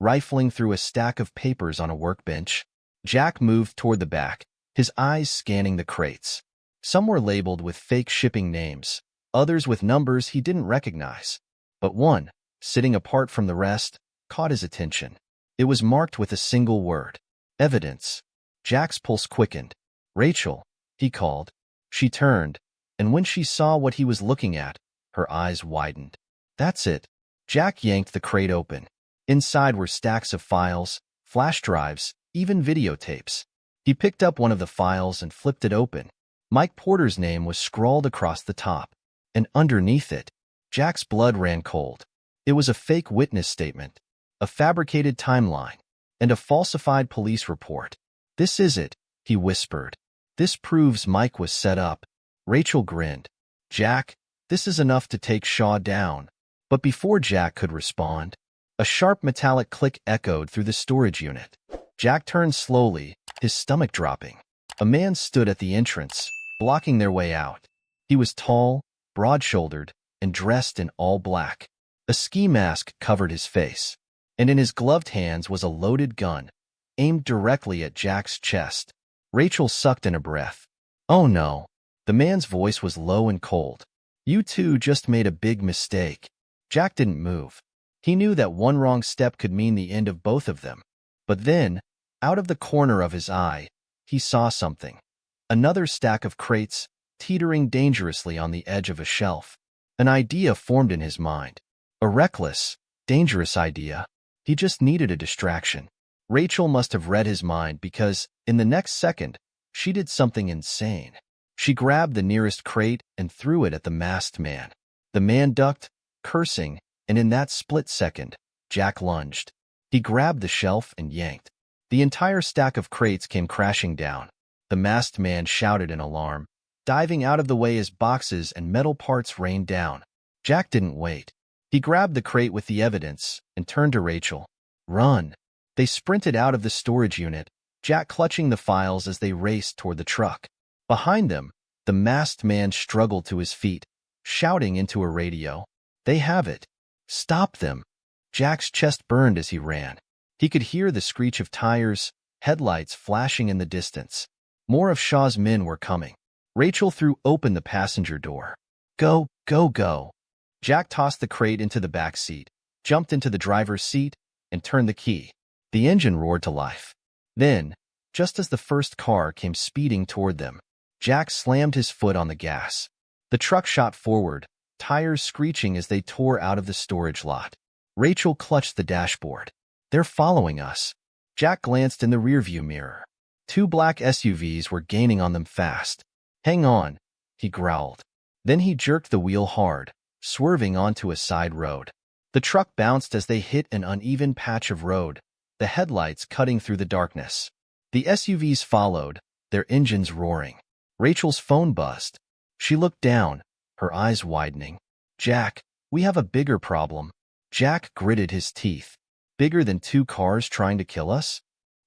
rifling through a stack of papers on a workbench. Jack moved toward the back, his eyes scanning the crates. Some were labeled with fake shipping names, others with numbers he didn't recognize. But one, sitting apart from the rest, caught his attention. It was marked with a single word. Evidence. Jack's pulse quickened. Rachel, he called. She turned, and when she saw what he was looking at, her eyes widened. That's it. Jack yanked the crate open. Inside were stacks of files, flash drives, even videotapes. He picked up one of the files and flipped it open. Mike Porter's name was scrawled across the top, and underneath it, Jack's blood ran cold. It was a fake witness statement, a fabricated timeline, and a falsified police report. This is it, he whispered. This proves Mike was set up. Rachel grinned. Jack, this is enough to take Shaw down. But before Jack could respond, a sharp metallic click echoed through the storage unit. Jack turned slowly, his stomach dropping. A man stood at the entrance, blocking their way out. He was tall, broad-shouldered, and dressed in all black. A ski mask covered his face, and in his gloved hands was a loaded gun, aimed directly at Jack's chest. Rachel sucked in a breath. Oh no. The man's voice was low and cold. You two just made a big mistake. Jack didn't move. He knew that one wrong step could mean the end of both of them. But then, out of the corner of his eye, he saw something. Another stack of crates, teetering dangerously on the edge of a shelf. An idea formed in his mind. A reckless, dangerous idea. He just needed a distraction. Rachel must have read his mind because, in the next second, she did something insane. She grabbed the nearest crate and threw it at the masked man. The man ducked, cursing, and in that split second, Jack lunged. He grabbed the shelf and yanked. The entire stack of crates came crashing down. The masked man shouted in alarm, diving out of the way as boxes and metal parts rained down. Jack didn't wait. He grabbed the crate with the evidence and turned to Rachel. Run! They sprinted out of the storage unit, Jack clutching the files as they raced toward the truck. Behind them, the masked man struggled to his feet, shouting into a radio. They have it. Stop them. Jack's chest burned as he ran. He could hear the screech of tires, headlights flashing in the distance. More of Shaw's men were coming. Rachel threw open the passenger door. Go, go, go. Jack tossed the crate into the back seat, jumped into the driver's seat, and turned the key. The engine roared to life. Then, just as the first car came speeding toward them, Jack slammed his foot on the gas. The truck shot forward, tires screeching as they tore out of the storage lot. Rachel clutched the dashboard. They're following us. Jack glanced in the rearview mirror. Two black SUVs were gaining on them fast. Hang on, he growled. Then he jerked the wheel hard, swerving onto a side road. The truck bounced as they hit an uneven patch of road, the headlights cutting through the darkness. The SUVs followed, their engines roaring. Rachel's phone buzzed. She looked down, her eyes widening. Jack, we have a bigger problem. Jack gritted his teeth. Bigger than two cars trying to kill us?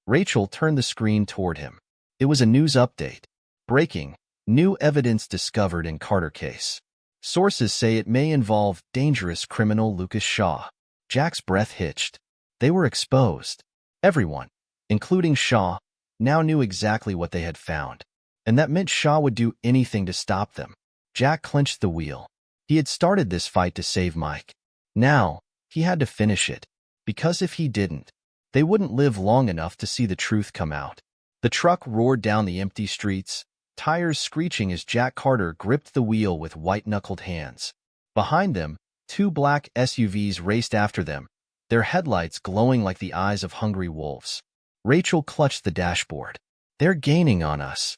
Rachel turned the screen toward him. It was a news update. Breaking, new evidence discovered in Carter case. Sources say it may involve dangerous criminal Lucas Shaw. Jack's breath hitched. They were exposed. Everyone, including Shaw, now knew exactly what they had found. And that meant Shaw would do anything to stop them. Jack clenched the wheel. He had started this fight to save Mike. Now, he had to finish it. Because if he didn't, they wouldn't live long enough to see the truth come out. The truck roared down the empty streets, tires screeching as Jack Carter gripped the wheel with white-knuckled hands. Behind them, two black SUVs raced after them, their headlights glowing like the eyes of hungry wolves. Rachel clutched the dashboard. They're gaining on us.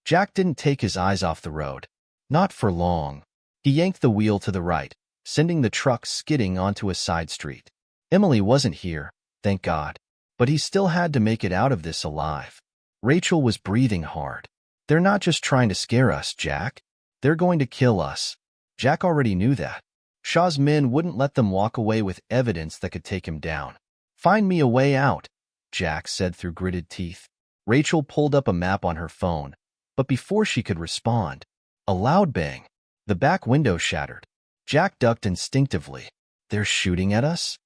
Jack didn't take his eyes off the road. Not for long. He yanked the wheel to the right, sending the truck skidding onto a side street. Emily wasn't here, thank God. But he still had to make it out of this alive. Rachel was breathing hard. They're not just trying to scare us, Jack. They're going to kill us. Jack already knew that. Shaw's men wouldn't let them walk away with evidence that could take him down. Find me a way out, Jack said through gritted teeth. Rachel pulled up a map on her phone, but before she could respond, a loud bang. The back window shattered. Jack ducked instinctively. They're shooting at us?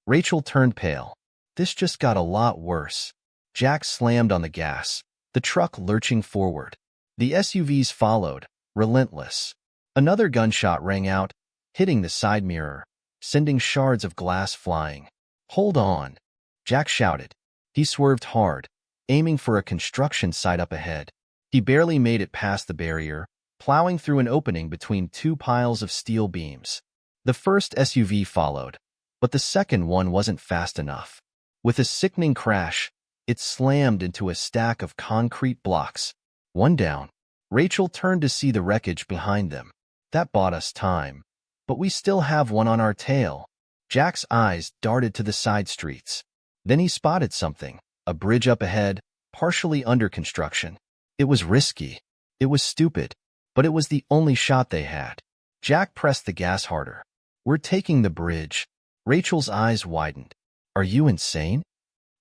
Rachel turned pale. This just got a lot worse. Jack slammed on the gas, the truck lurching forward. The SUVs followed, relentless. Another gunshot rang out, hitting the side mirror, sending shards of glass flying. Hold on, Jack shouted. He swerved hard, aiming for a construction site up ahead. He barely made it past the barrier, plowing through an opening between two piles of steel beams. The first SUV followed, but the second one wasn't fast enough. With a sickening crash, it slammed into a stack of concrete blocks. One down. Rachel turned to see the wreckage behind them. That bought us time. But we still have one on our tail. Jack's eyes darted to the side streets. Then he spotted something, a bridge up ahead, partially under construction. It was risky. It was stupid. but it was the only shot they had. Jack pressed the gas harder. "We're taking the bridge." Rachel's eyes widened. "Are you insane?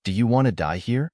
Do you want to die here?"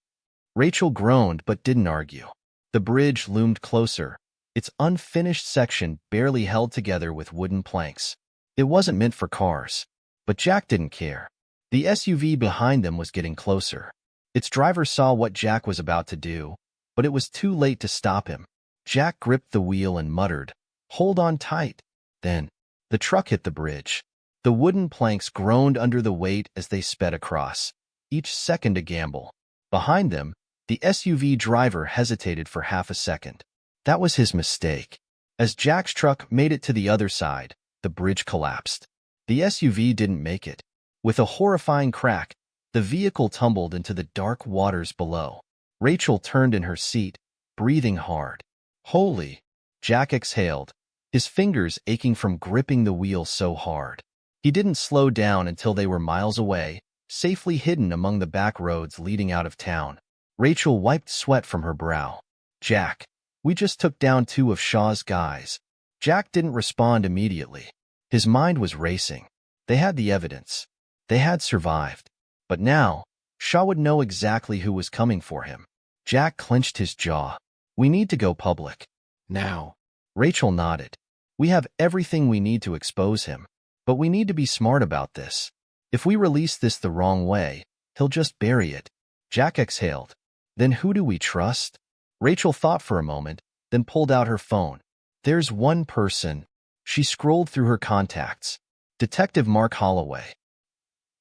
Rachel groaned but didn't argue. The bridge loomed closer, its unfinished section barely held together with wooden planks. It wasn't meant for cars, but Jack didn't care. The SUV behind them was getting closer. Its driver saw what Jack was about to do, but it was too late to stop him. Jack gripped the wheel and muttered, "Hold on tight." Then, the truck hit the bridge. The wooden planks groaned under the weight as they sped across, each second a gamble. Behind them, the SUV driver hesitated for half a second. That was his mistake. As Jack's truck made it to the other side, the bridge collapsed. The SUV didn't make it. With a horrifying crack, the vehicle tumbled into the dark waters below. Rachel turned in her seat, breathing hard. "Holy!" Jack exhaled, his fingers aching from gripping the wheel so hard. He didn't slow down until they were miles away, safely hidden among the back roads leading out of town. Rachel wiped sweat from her brow. "Jack, we just took down 2 of Shaw's guys." Jack didn't respond immediately. His mind was racing. They had the evidence. They had survived. But now, Shaw would know exactly who was coming for him. Jack clenched his jaw. "We need to go public." Now. Rachel nodded. "We have everything we need to expose him. But we need to be smart about this. If we release this the wrong way, he'll just bury it." Jack exhaled. "Then who do we trust?" Rachel thought for a moment, then pulled out her phone. "There's one person." She scrolled through her contacts. Detective Mark Holloway.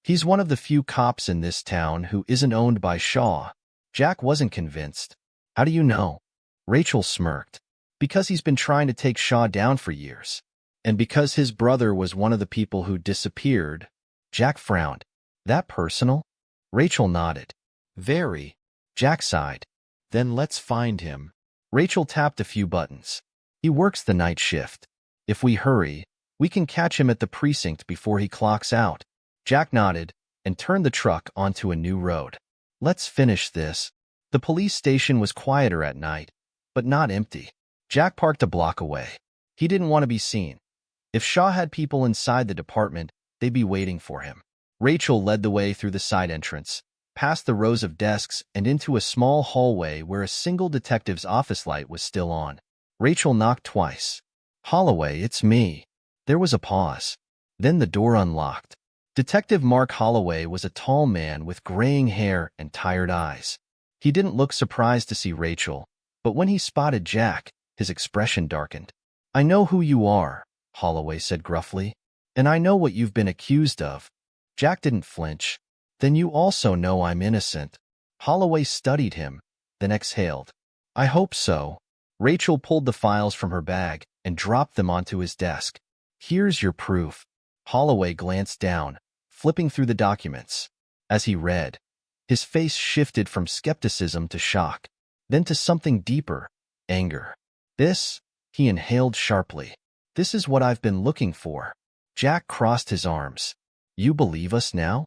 He's one of the few cops in this town who isn't owned by Shaw. Jack wasn't convinced. "How do you know?" Rachel smirked. "Because he's been trying to take Shaw down for years. And because his brother was one of the people who disappeared." Jack frowned. "That personal?" Rachel nodded. Very. Jack sighed. Then let's find him. Rachel tapped a few buttons. "He works the night shift. If we hurry, we can catch him at the precinct before he clocks out." Jack nodded and turned the truck onto a new road. "Let's finish this." The police station was quieter at night, but not empty. Jack parked a block away. He didn't want to be seen. If Shaw had people inside the department, they'd be waiting for him. Rachel led the way through the side entrance, past the rows of desks and into a small hallway where a single detective's office light was still on. Rachel knocked twice. "Holloway, it's me." There was a pause. Then the door unlocked. Detective Mark Holloway was a tall man with graying hair and tired eyes. He didn't look surprised to see Rachel, but when he spotted Jack, his expression darkened. "I know who you are," Holloway said gruffly, "and I know what you've been accused of." Jack didn't flinch. "Then you also know I'm innocent." Holloway studied him, then exhaled. "I hope so." Rachel pulled the files from her bag and dropped them onto his desk. "Here's your proof." Holloway glanced down, flipping through the documents. As he read, his face shifted from skepticism to shock, then to something deeper, anger. "This," he inhaled sharply, "this is what I've been looking for." Jack crossed his arms. "You believe us now?"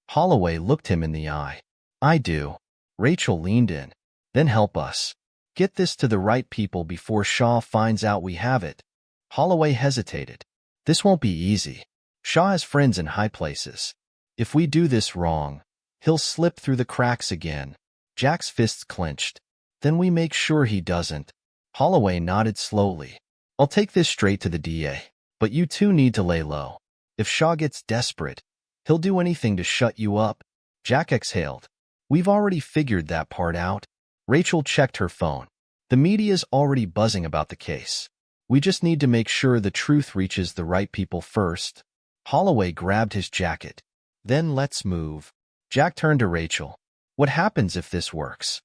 Holloway looked him in the eye. "I do." Rachel leaned in. "Then help us. Get this to the right people before Shaw finds out we have it." Holloway hesitated. "This won't be easy. Shaw has friends in high places. If we do this wrong, he'll slip through the cracks again." Jack's fists clenched. "Then we make sure he doesn't." Holloway nodded slowly. "I'll take this straight to the DA, but you two need to lay low. If Shaw gets desperate, he'll do anything to shut you up." Jack exhaled. "We've already figured that part out." Rachel checked her phone. "The media's already buzzing about the case. We just need to make sure the truth reaches the right people first." Holloway grabbed his jacket. "Then let's move." Jack turned to Rachel. "What happens if this works?"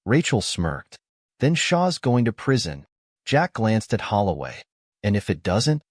Rachel smirked. "Then Shaw's going to prison." Jack glanced at Holloway. "And if it doesn't?"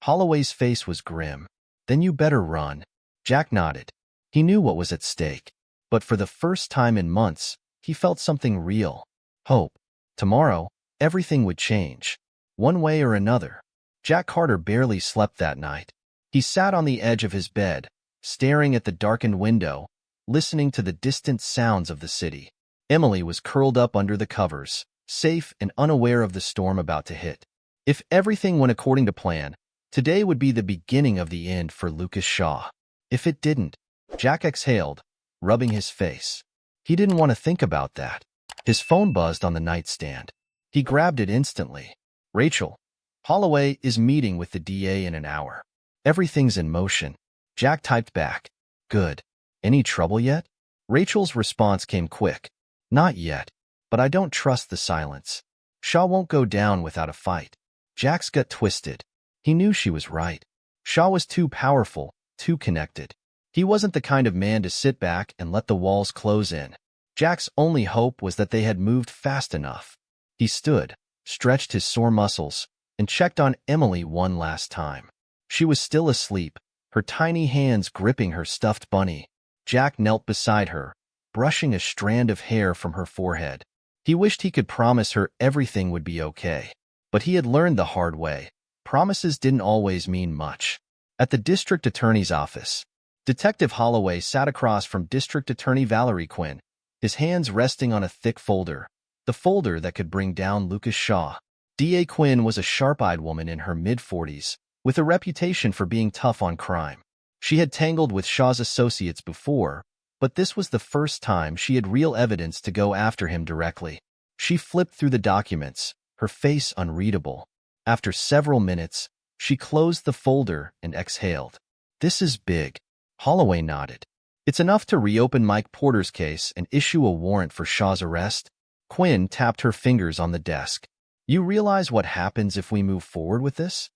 Holloway's face was grim. "Then you better run." Jack nodded. He knew what was at stake. But for the first time in months, he felt something real. Hope. Tomorrow, everything would change. One way or another. Jack Carter barely slept that night. He sat on the edge of his bed, staring at the darkened window, listening to the distant sounds of the city. Emily was curled up under the covers, safe and unaware of the storm about to hit. If everything went according to plan, today would be the beginning of the end for Lucas Shaw. If it didn't, Jack exhaled, rubbing his face. He didn't want to think about that. His phone buzzed on the nightstand. He grabbed it instantly. Rachel, Holloway is meeting with the DA in an hour. Everything's in motion. Jack typed back. Good. Any trouble yet? Rachel's response came quick. Not yet, but I don't trust the silence. Shaw won't go down without a fight. Jack's gut twisted. He knew she was right. Shaw was too powerful, too connected. He wasn't the kind of man to sit back and let the walls close in. Jack's only hope was that they had moved fast enough. He stood, stretched his sore muscles, and checked on Emily one last time. She was still asleep, her tiny hands gripping her stuffed bunny. Jack knelt beside her, brushing a strand of hair from her forehead. He wished he could promise her everything would be okay. But he had learned the hard way. Promises didn't always mean much. At the district attorney's office, Detective Holloway sat across from District Attorney Valerie Quinn, his hands resting on a thick folder, the folder that could bring down Lucas Shaw. D.A. Quinn was a sharp-eyed woman in her mid-40s, with a reputation for being tough on crime. She had tangled with Shaw's associates before, but this was the first time she had real evidence to go after him directly. She flipped through the documents, her face unreadable. After several minutes, she closed the folder and exhaled. This is big. Holloway nodded. It's enough to reopen Mike Porter's case and issue a warrant for Shaw's arrest. Quinn tapped her fingers on the desk. You realize what happens if we move forward with this?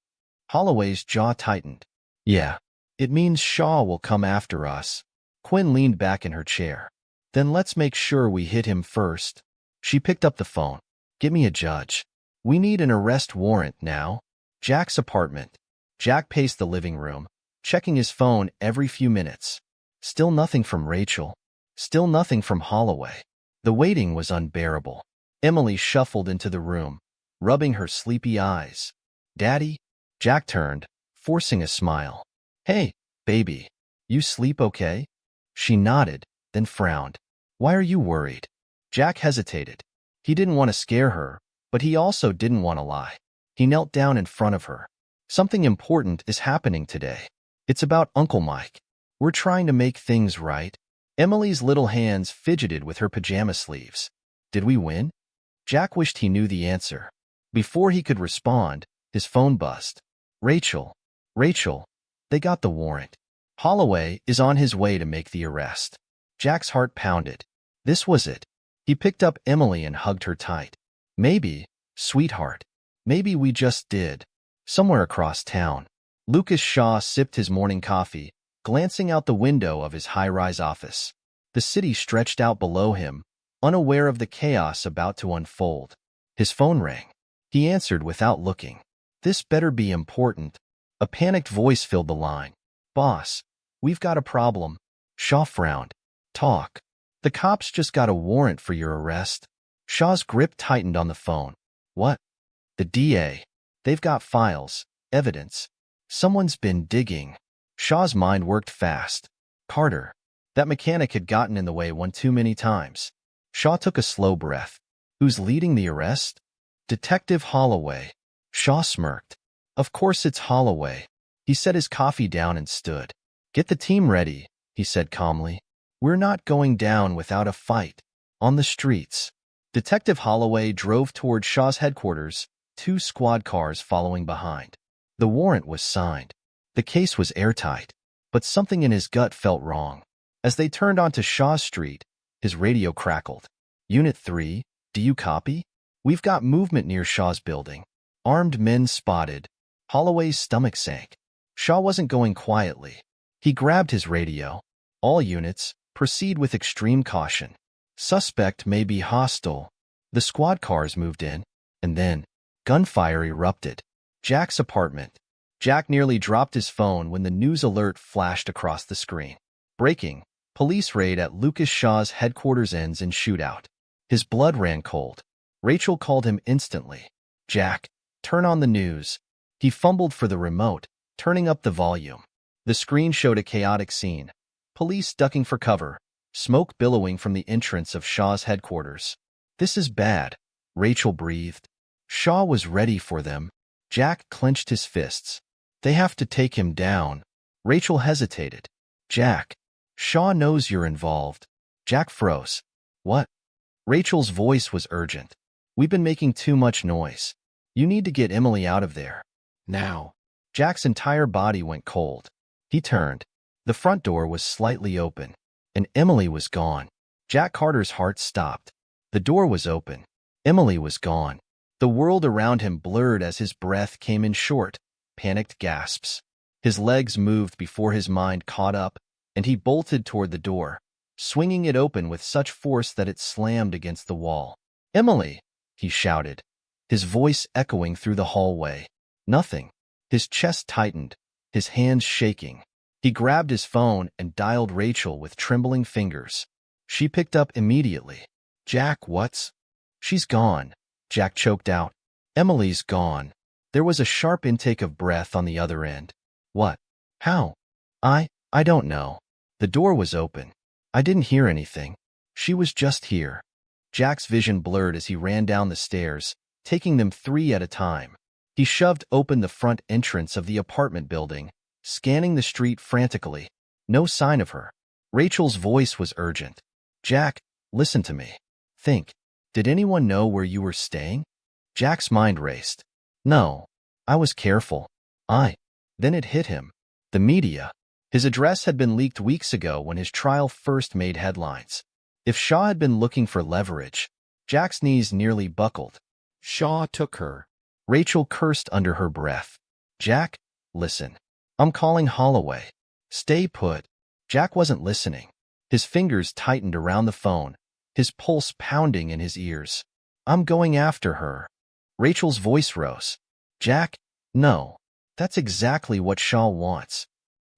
Holloway's jaw tightened. Yeah. It means Shaw will come after us. Quinn leaned back in her chair. Then let's make sure we hit him first. She picked up the phone. Get me a judge. We need an arrest warrant now. Jack's apartment. Jack paced the living room, checking his phone every few minutes. Still nothing from Rachel. Still nothing from Holloway. The waiting was unbearable. Emily shuffled into the room, rubbing her sleepy eyes. Daddy? Jack turned, forcing a smile. Hey, baby. You sleep okay? She nodded, then frowned. Why are you worried? Jack hesitated. He didn't want to scare her, but he also didn't want to lie. He knelt down in front of her. Something important is happening today. It's about Uncle Mike. We're trying to make things right. Emily's little hands fidgeted with her pajama sleeves. Did we win? Jack wished he knew the answer. Before he could respond, his phone buzzed. Rachel. Rachel. They got the warrant. Holloway is on his way to make the arrest. Jack's heart pounded. This was it. He picked up Emily and hugged her tight. Maybe, sweetheart. Maybe we just did. Somewhere across town. Lucas Shaw sipped his morning coffee, glancing out the window of his high-rise office. The city stretched out below him, unaware of the chaos about to unfold. His phone rang. He answered without looking. This better be important. A panicked voice filled the line. Boss, we've got a problem. Shaw frowned. Talk. The cops just got a warrant for your arrest. Shaw's grip tightened on the phone. What? The DA. They've got files, evidence. Someone's been digging. Shaw's mind worked fast. Carter. That mechanic had gotten in the way one too many times. Shaw took a slow breath. Who's leading the arrest? Detective Holloway. Shaw smirked. Of course it's Holloway. He set his coffee down and stood. Get the team ready, he said calmly. We're not going down without a fight. On the streets. Detective Holloway drove toward Shaw's headquarters, 2 squad cars following behind. The warrant was signed. The case was airtight, but something in his gut felt wrong. As they turned onto Shaw Street, his radio crackled. Unit 3, do you copy? We've got movement near Shaw's building. Armed men spotted. Holloway's stomach sank. Shaw wasn't going quietly. He grabbed his radio. All units, proceed with extreme caution. Suspect may be hostile. The squad cars moved in, and then gunfire erupted. Jack's apartment. Jack nearly dropped his phone when the news alert flashed across the screen. Breaking. Police raid at Lucas Shaw's headquarters ends in shootout. His blood ran cold. Rachel called him instantly. Jack, turn on the news. He fumbled for the remote, turning up the volume. The screen showed a chaotic scene. Police ducking for cover, smoke billowing from the entrance of Shaw's headquarters. This is bad, Rachel breathed. Shaw was ready for them. Jack clenched his fists. They have to take him down. Rachel hesitated. Jack. Shaw knows you're involved. Jack froze. What? Rachel's voice was urgent. We've been making too much noise. You need to get Emily out of there. Now. Jack's entire body went cold. He turned. The front door was slightly open, and Emily was gone. Jack Carter's heart stopped. The door was open. Emily was gone. The world around him blurred as his breath came in short, panicked gasps. His legs moved before his mind caught up, and he bolted toward the door, swinging it open with such force that it slammed against the wall. Emily, he shouted, his voice echoing through the hallway. Nothing. His chest tightened, his hands shaking. He grabbed his phone and dialed Rachel with trembling fingers. She picked up immediately. Jack, what's? She's gone, Jack choked out. Emily's gone. There was a sharp intake of breath on the other end. What? How? I don't know. The door was open. I didn't hear anything. She was just here. Jack's vision blurred as he ran down the stairs, taking them 3 at a time. He shoved open the front entrance of the apartment building, scanning the street frantically. No sign of her. Rachel's voice was urgent. Jack, listen to me. Think. Did anyone know where you were staying? Jack's mind raced. No. I was careful. Then it hit him. The media. His address had been leaked weeks ago when his trial first made headlines. If Shaw had been looking for leverage, Jack's knees nearly buckled. Shaw took her. Rachel cursed under her breath. Jack, listen. I'm calling Holloway. Stay put. Jack wasn't listening. His fingers tightened around the phone, his pulse pounding in his ears. I'm going after her. Rachel's voice rose. Jack, no. That's exactly what Shaw wants.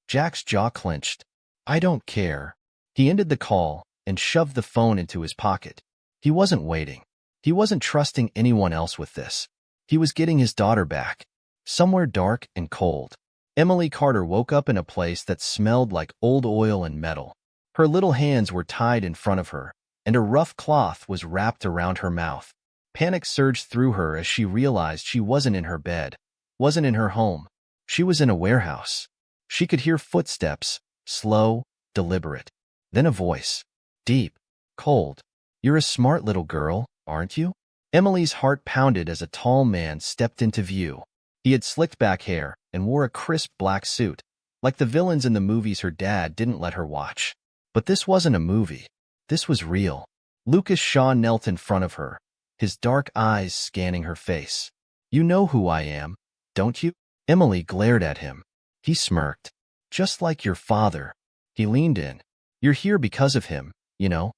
Jack's jaw clenched. I don't care. He ended the call and shoved the phone into his pocket. He wasn't waiting. He wasn't trusting anyone else with this. He was getting his daughter back. Somewhere dark and cold. Emily Carter woke up in a place that smelled like old oil and metal. Her little hands were tied in front of her, and a rough cloth was wrapped around her mouth. Panic surged through her as she realized she wasn't in her bed, wasn't in her home. She was in a warehouse. She could hear footsteps, slow, deliberate. Then a voice. Deep, cold. You're a smart little girl, aren't you? Emily's heart pounded as a tall man stepped into view. He had slicked back hair and wore a crisp black suit, like the villains in the movies her dad didn't let her watch. But this wasn't a movie. This was real. Lucas Shaw knelt in front of her, his dark eyes scanning her face. You know who I am, don't you? Emily glared at him. He smirked. Just like your father. He leaned in. You're here because of him, you know.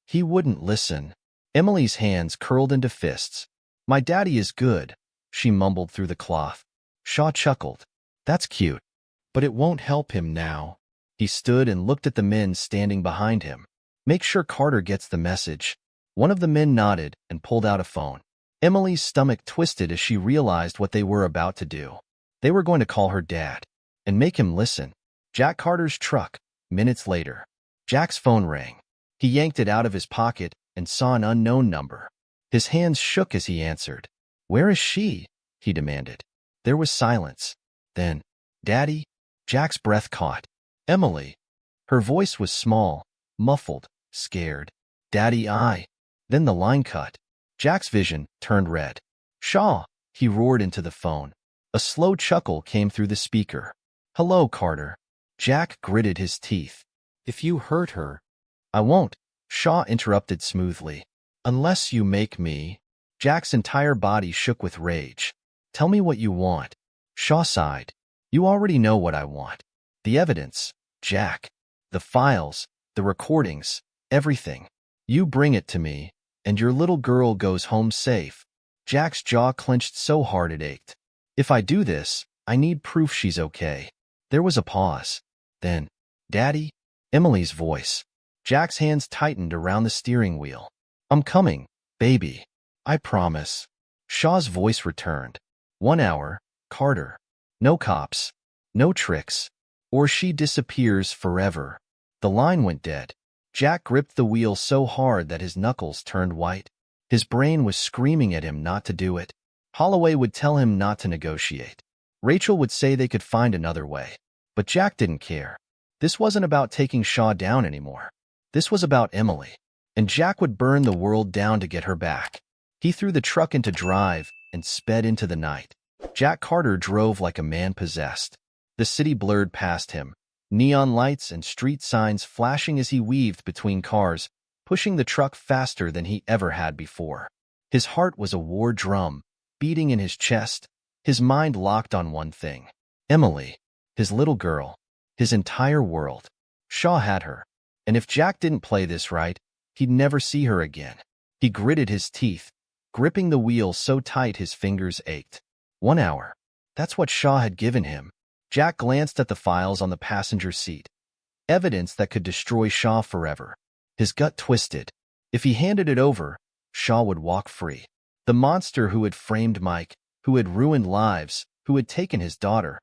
He wouldn't listen. Emily's hands curled into fists. My daddy is good, she mumbled through the cloth. Shaw chuckled. That's cute. But it won't help him now. He stood and looked at the men standing behind him. Make sure Carter gets the message. One of the men nodded and pulled out a phone. Emily's stomach twisted as she realized what they were about to do. They were going to call her dad and make him listen. Jack Carter's truck. Minutes later, Jack's phone rang. He yanked it out of his pocket and saw an unknown number. His hands shook as he answered. Where is she? He demanded. There was silence. Then, Daddy? Jack's breath caught. Emily. Her voice was small, muffled, scared. Daddy, Then the line cut. Jack's vision turned red. Shaw, he roared into the phone. A slow chuckle came through the speaker. Hello, Carter. Jack gritted his teeth. If you hurt her. I won't, Shaw interrupted smoothly. Unless you make me. Jack's entire body shook with rage. Tell me what you want. Shaw sighed. You already know what I want. The evidence, Jack. The files, the recordings, everything. You bring it to me, and your little girl goes home safe. Jack's jaw clenched so hard it ached. If I do this, I need proof she's okay. There was a pause. Then, Daddy? Emily's voice. Jack's hands tightened around the steering wheel. I'm coming, baby. I promise. Shaw's voice returned. 1 hour, Carter. No cops. No tricks. Or she disappears forever. The line went dead. Jack gripped the wheel so hard that his knuckles turned white. His brain was screaming at him not to do it. Holloway would tell him not to negotiate. Rachel would say they could find another way. But Jack didn't care. This wasn't about taking Shaw down anymore. This was about Emily. And Jack would burn the world down to get her back. He threw the truck into drive and sped into the night. Jack Carter drove like a man possessed. The city blurred past him, neon lights and street signs flashing as he weaved between cars, pushing the truck faster than he ever had before. His heart was a war drum, beating in his chest, his mind locked on one thing. Emily, his little girl, his entire world. Shaw had her, and if Jack didn't play this right, he'd never see her again. He gritted his teeth, gripping the wheel so tight his fingers ached. 1 hour. That's what Shaw had given him. Jack glanced at the files on the passenger seat. Evidence that could destroy Shaw forever. His gut twisted. If he handed it over, Shaw would walk free. The monster who had framed Mike, who had ruined lives, who had taken his daughter.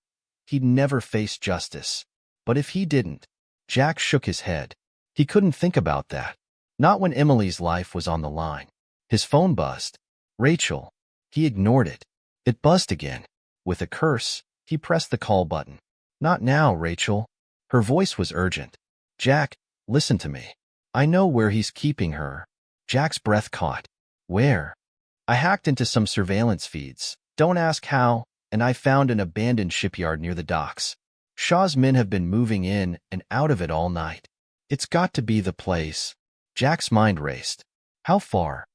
He'd never face justice. But if he didn't, Jack shook his head. He couldn't think about that. Not when Emily's life was on the line. His phone buzzed. Rachel. He ignored it. It buzzed again. With a curse, he pressed the call button. Not now, Rachel. Her voice was urgent. Jack, listen to me. I know where he's keeping her. Jack's breath caught. Where? I hacked into some surveillance feeds. Don't ask how, and I found an abandoned shipyard near the docks. Shaw's men have been moving in and out of it all night. It's got to be the place. Jack's mind raced. How far?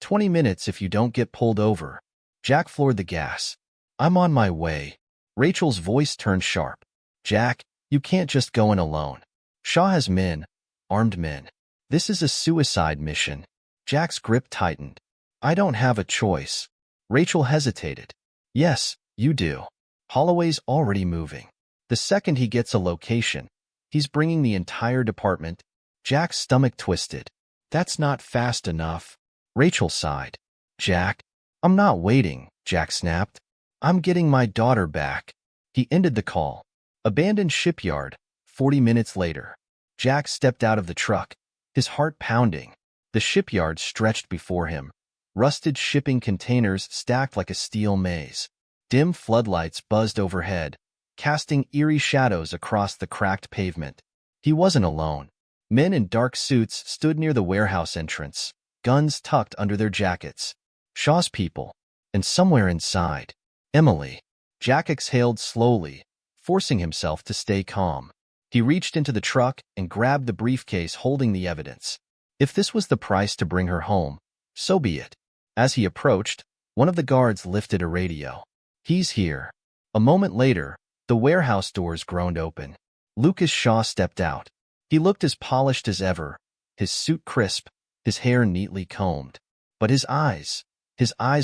20 minutes if you don't get pulled over. Jack floored the gas. I'm on my way. Rachel's voice turned sharp. Jack, you can't just go in alone. Shaw has men, armed men. This is a suicide mission. Jack's grip tightened. I don't have a choice. Rachel hesitated. Yes, you do. Holloway's already moving. The second he gets a location, he's bringing the entire department. Jack's stomach twisted. That's not fast enough. Rachel sighed. Jack, I'm not waiting, Jack snapped. I'm getting my daughter back. He ended the call. Abandoned shipyard. 40 minutes later. Jack stepped out of the truck, his heart pounding. The shipyard stretched before him. Rusted shipping containers stacked like a steel maze. Dim floodlights buzzed overhead, casting eerie shadows across the cracked pavement. He wasn't alone. Men in dark suits stood near the warehouse entrance, guns tucked under their jackets. Shaw's people. And somewhere inside, Emily. Jack exhaled slowly, forcing himself to stay calm. He reached into the truck and grabbed the briefcase holding the evidence. If this was the price to bring her home, so be it. As he approached, one of the guards lifted a radio. He's here. A moment later, the warehouse doors groaned open. Lucas Shaw stepped out. He looked as polished as ever, his suit crisp, his hair neatly combed. But his eyes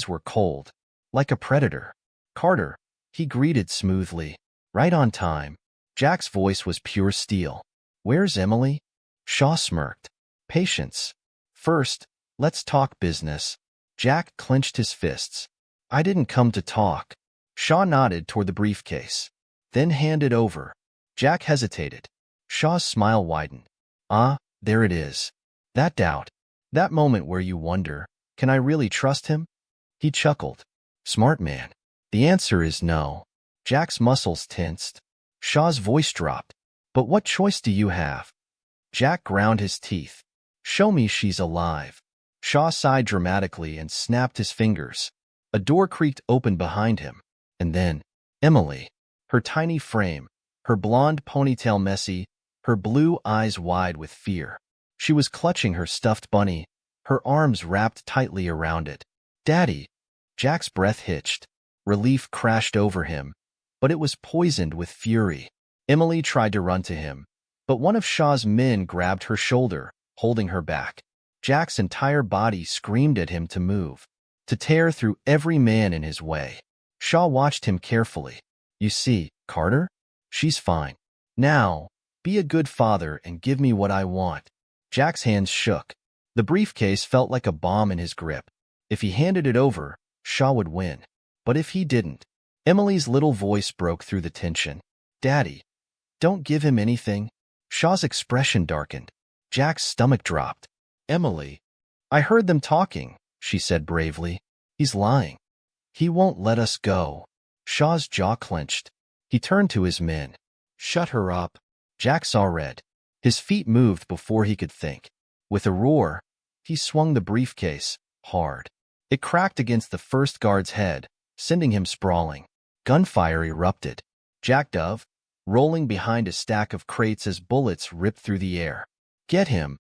were cold, like a predator. Carter, he greeted smoothly. Right on time. Jack's voice was pure steel. Where's Emily? Shaw smirked. Patience. First, let's talk business. Jack clenched his fists. I didn't come to talk. Shaw nodded toward the briefcase, then handed over. Jack hesitated. Shaw's smile widened. Ah, there it is. That doubt. That moment where you wonder, can I really trust him? He chuckled. Smart man. The answer is no. Jack's muscles tensed. Shaw's voice dropped. But what choice do you have? Jack ground his teeth. Show me she's alive. Shaw sighed dramatically and snapped his fingers. A door creaked open behind him. And then, Emily. Her tiny frame, her blonde ponytail messy, her blue eyes wide with fear. She was clutching her stuffed bunny, her arms wrapped tightly around it. Daddy. Jack's breath hitched. Relief crashed over him, but it was poisoned with fury. Emily tried to run to him, but one of Shaw's men grabbed her shoulder, holding her back. Jack's entire body screamed at him to move, to tear through every man in his way. Shaw watched him carefully. You see, Carter? She's fine. Now, be a good father and give me what I want. Jack's hands shook. The briefcase felt like a bomb in his grip. If he handed it over, Shaw would win. But if he didn't, Emily's little voice broke through the tension. Daddy, don't give him anything. Shaw's expression darkened. Jack's stomach dropped. Emily. I heard them talking, she said bravely. He's lying. He won't let us go. Shaw's jaw clenched. He turned to his men. Shut her up. Jack saw red. His feet moved before he could think. With a roar, he swung the briefcase hard. It cracked against the first guard's head, sending him sprawling. Gunfire erupted. Jack dove, rolling behind a stack of crates as bullets ripped through the air. Get him!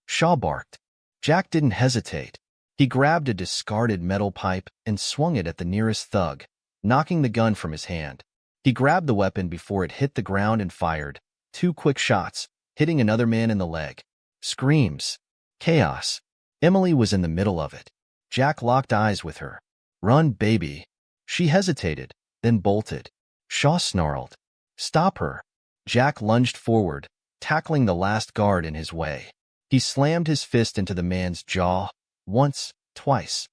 Shaw barked. Jack didn't hesitate. He grabbed a discarded metal pipe and swung it at the nearest thug, knocking the gun from his hand. He grabbed the weapon before it hit the ground and fired 2 quick shots, hitting another man in the leg. Screams. Chaos. Emily was in the middle of it. Jack locked eyes with her. Run, baby. She hesitated, then bolted. Shaw snarled. Stop her. Jack lunged forward, tackling the last guard in his way. He slammed his fist into the man's jaw, once, twice,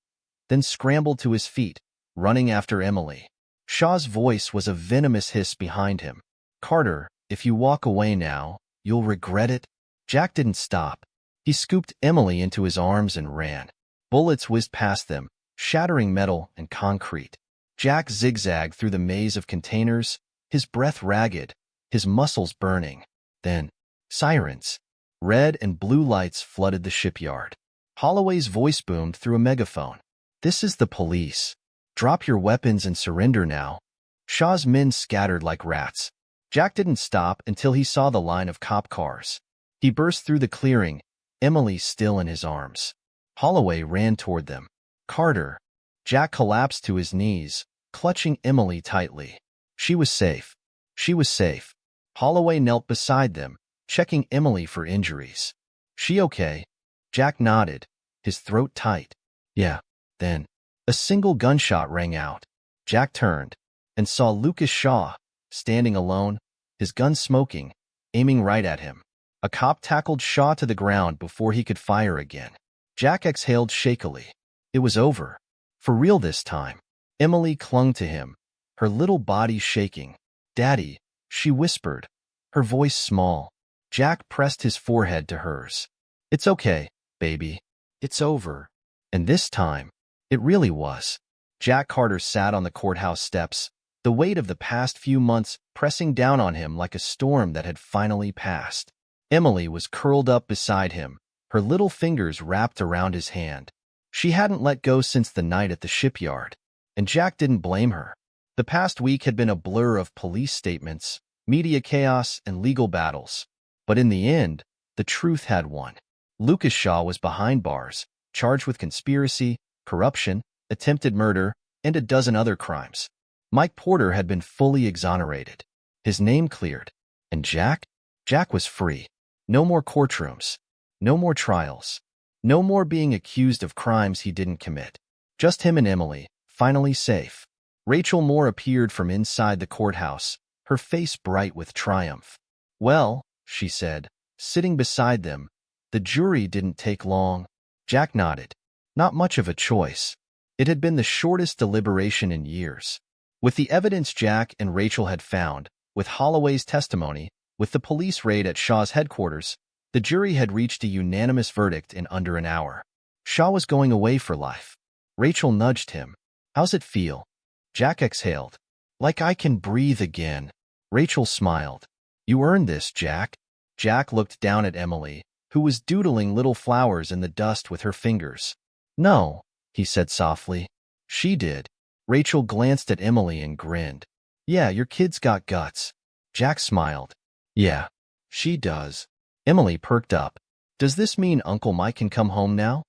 then scrambled to his feet, running after Emily. Shaw's voice was a venomous hiss behind him. Carter, if you walk away now, you'll regret it. Jack didn't stop. He scooped Emily into his arms and ran. Bullets whizzed past them, shattering metal and concrete. Jack zigzagged through the maze of containers, his breath ragged, his muscles burning. Then, sirens. Red and blue lights flooded the shipyard. Holloway's voice boomed through a megaphone. This is the police. Drop your weapons and surrender now. Shaw's men scattered like rats. Jack didn't stop until he saw the line of cop cars. He burst through the clearing, Emily still in his arms. Holloway ran toward them. Carter. Jack collapsed to his knees, clutching Emily tightly. She was safe. She was safe. Holloway knelt beside them, checking Emily for injuries. She okay? Jack nodded, his throat tight. Yeah. Then, a single gunshot rang out. Jack turned and saw Lucas Shaw, standing alone, his gun smoking, aiming right at him. A cop tackled Shaw to the ground before he could fire again. Jack exhaled shakily. It was over. For real this time. Emily clung to him, her little body shaking. Daddy, she whispered, her voice small. Jack pressed his forehead to hers. It's okay, baby. It's over. And this time, it really was. Jack Carter sat on the courthouse steps, the weight of the past few months pressing down on him like a storm that had finally passed. Emily was curled up beside him, her little fingers wrapped around his hand. She hadn't let go since the night at the shipyard, and Jack didn't blame her. The past week had been a blur of police statements, media chaos, and legal battles. But in the end, the truth had won. Lucas Shaw was behind bars, charged with conspiracy, corruption, attempted murder, and a dozen other crimes. Mike Porter had been fully exonerated. His name cleared. And Jack? Jack was free. No more courtrooms. No more trials. No more being accused of crimes he didn't commit. Just him and Emily, finally safe. Rachel Moore appeared from inside the courthouse, her face bright with triumph. Well, she said, sitting beside them, the jury didn't take long. Jack nodded. Not much of a choice. It had been the shortest deliberation in years. With the evidence Jack and Rachel had found, with Holloway's testimony, with the police raid at Shaw's headquarters, the jury had reached a unanimous verdict in under an hour. Shaw was going away for life. Rachel nudged him. How's it feel? Jack exhaled. Like I can breathe again. Rachel smiled. You earned this, Jack. Jack looked down at Emily, who was doodling little flowers in the dust with her fingers. No, he said softly. She did. Rachel glanced at Emily and grinned. Yeah, your kid's got guts. Jack smiled. Yeah, she does. Emily perked up. Does this mean Uncle Mike can come home now?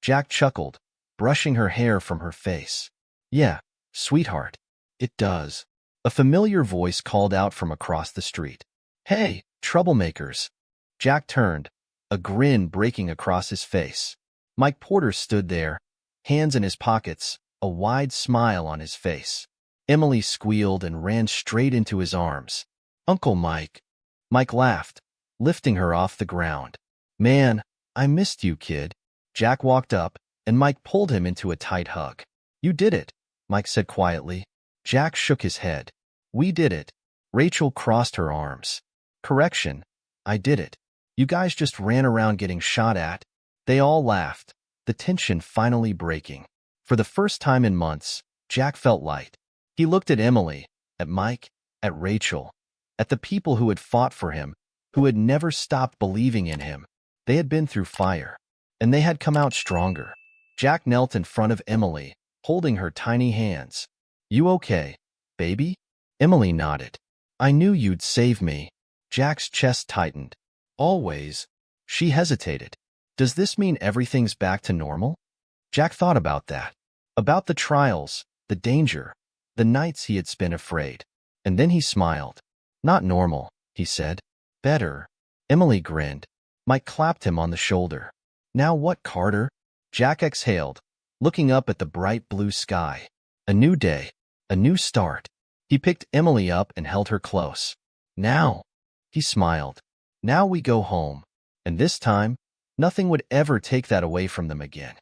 Jack chuckled, brushing her hair from her face. Yeah, sweetheart. It does. A familiar voice called out from across the street. Hey, troublemakers. Jack turned, a grin breaking across his face. Mike Porter stood there, hands in his pockets, a wide smile on his face. Emily squealed and ran straight into his arms. Uncle Mike. Mike laughed, lifting her off the ground. Man, I missed you, kid. Jack walked up, and Mike pulled him into a tight hug. You did it, Mike said quietly. Jack shook his head. We did it. Rachel crossed her arms. Correction, I did it. You guys just ran around getting shot at. They all laughed, the tension finally breaking. For the first time in months, Jack felt light. He looked at Emily, at Mike, at Rachel, at the people who had fought for him, who had never stopped believing in him. They had been through fire, and they had come out stronger. Jack knelt in front of Emily, holding her tiny hands. "You okay, baby?" Emily nodded. "I knew you'd save me." Jack's chest tightened. "Always." She hesitated. "Does this mean everything's back to normal?" Jack thought about that. About the trials, the danger, the nights he had spent afraid. And then he smiled. "Not normal," he said. "Better." Emily grinned. Mike clapped him on the shoulder. "Now what, Carter?" Jack exhaled, looking up at the bright blue sky. A new day, a new start. He picked Emily up and held her close. "Now," he smiled. "Now we go home." And this time, nothing would ever take that away from them again.